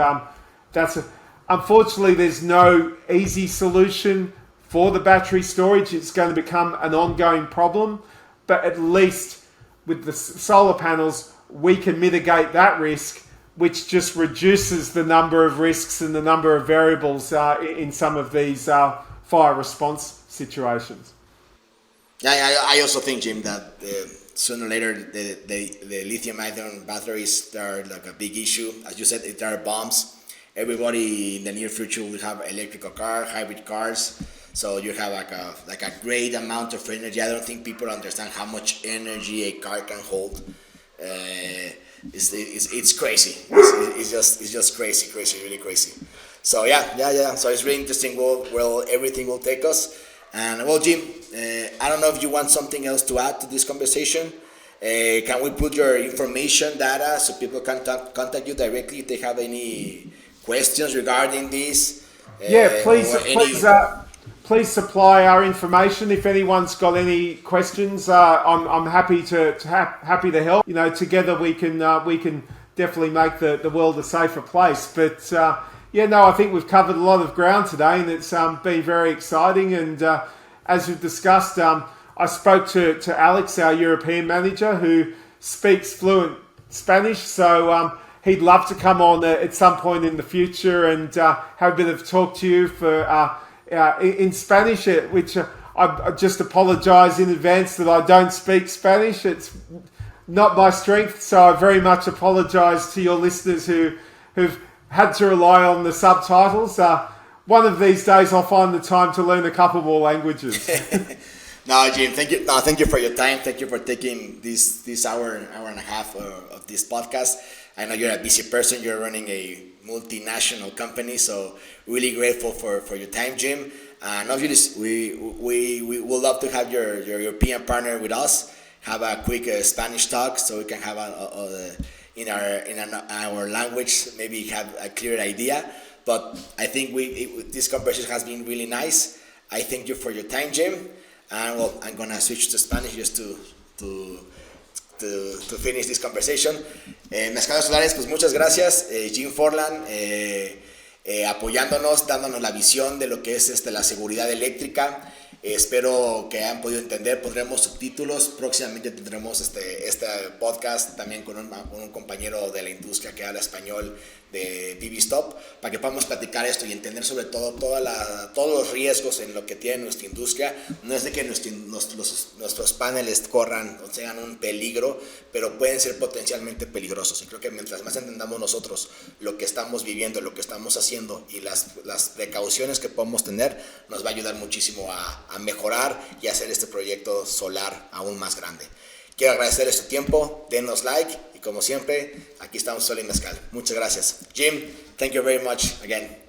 unfortunately, there's no easy solution for the battery storage. It's going to become an ongoing problem. But at least with the solar panels, we can mitigate that risk, which just reduces the number of risks and the number of variables in some of these fire response situations. Yeah, I also think, Jim, that sooner or later the lithium-ion batteries are like a big issue. As you said, if there are bombs, everybody in the near future will have electrical car, hybrid cars. So you have like a great amount of energy. I don't think people understand how much energy a car can hold. It's crazy. It's just crazy, really crazy. So yeah. So it's really interesting where everything will take us. And well, Jim, I don't know if you want something else to add to this conversation. Can we put your information, data, so people can contact you directly if they have any questions regarding this? Please supply our information. If anyone's got any questions, I'm happy to help. Together we can definitely make the world a safer place. But I think we've covered a lot of ground today, and it's been very exciting. And as we've discussed, I spoke to Alex, our European manager, who speaks fluent Spanish. So he'd love to come on at some point in the future and have a bit of talk to you in Spanish, which I just apologise in advance that I don't speak Spanish. It's not my strength, so I very much apologise to your listeners who've had to rely on the subtitles. One of these days I'll find the time to learn a couple more languages. No, Jim, thank you. No, thank you for your time. Thank you for taking this hour and a half of this podcast. I know you're a busy person. You're running a multinational company, so really grateful for your time, Jim. And obviously, we would love to have your European partner with us. Have a quick Spanish talk, so we can have in our language, maybe have a clear idea. But I think this conversation has been really nice. I thank you for your time, Jim. And well, I'm gonna switch to Spanish just to finish this conversation. Mezcaleros Solares, pues muchas gracias, Jim Foran, apoyándonos, dándonos la visión de lo que es la seguridad eléctrica. Espero que hayan podido entender. Pondremos subtítulos. Próximamente tendremos este podcast también con un compañero de la industria que habla español de PVStop, para que podamos platicar esto y entender sobre todo todos los riesgos en lo que tiene nuestra industria. No es de que nuestros paneles corran o sean un peligro, pero pueden ser potencialmente peligrosos. Y creo que mientras más entendamos nosotros lo que estamos viviendo, lo que estamos haciendo y las precauciones que podemos tener, nos va a ayudar muchísimo a mejorar y hacer este proyecto solar aún más grande. Quiero agradecer este tiempo, denos like y como siempre, aquí estamos Sol Mezcal. Muchas gracias. Jim, thank you very much again.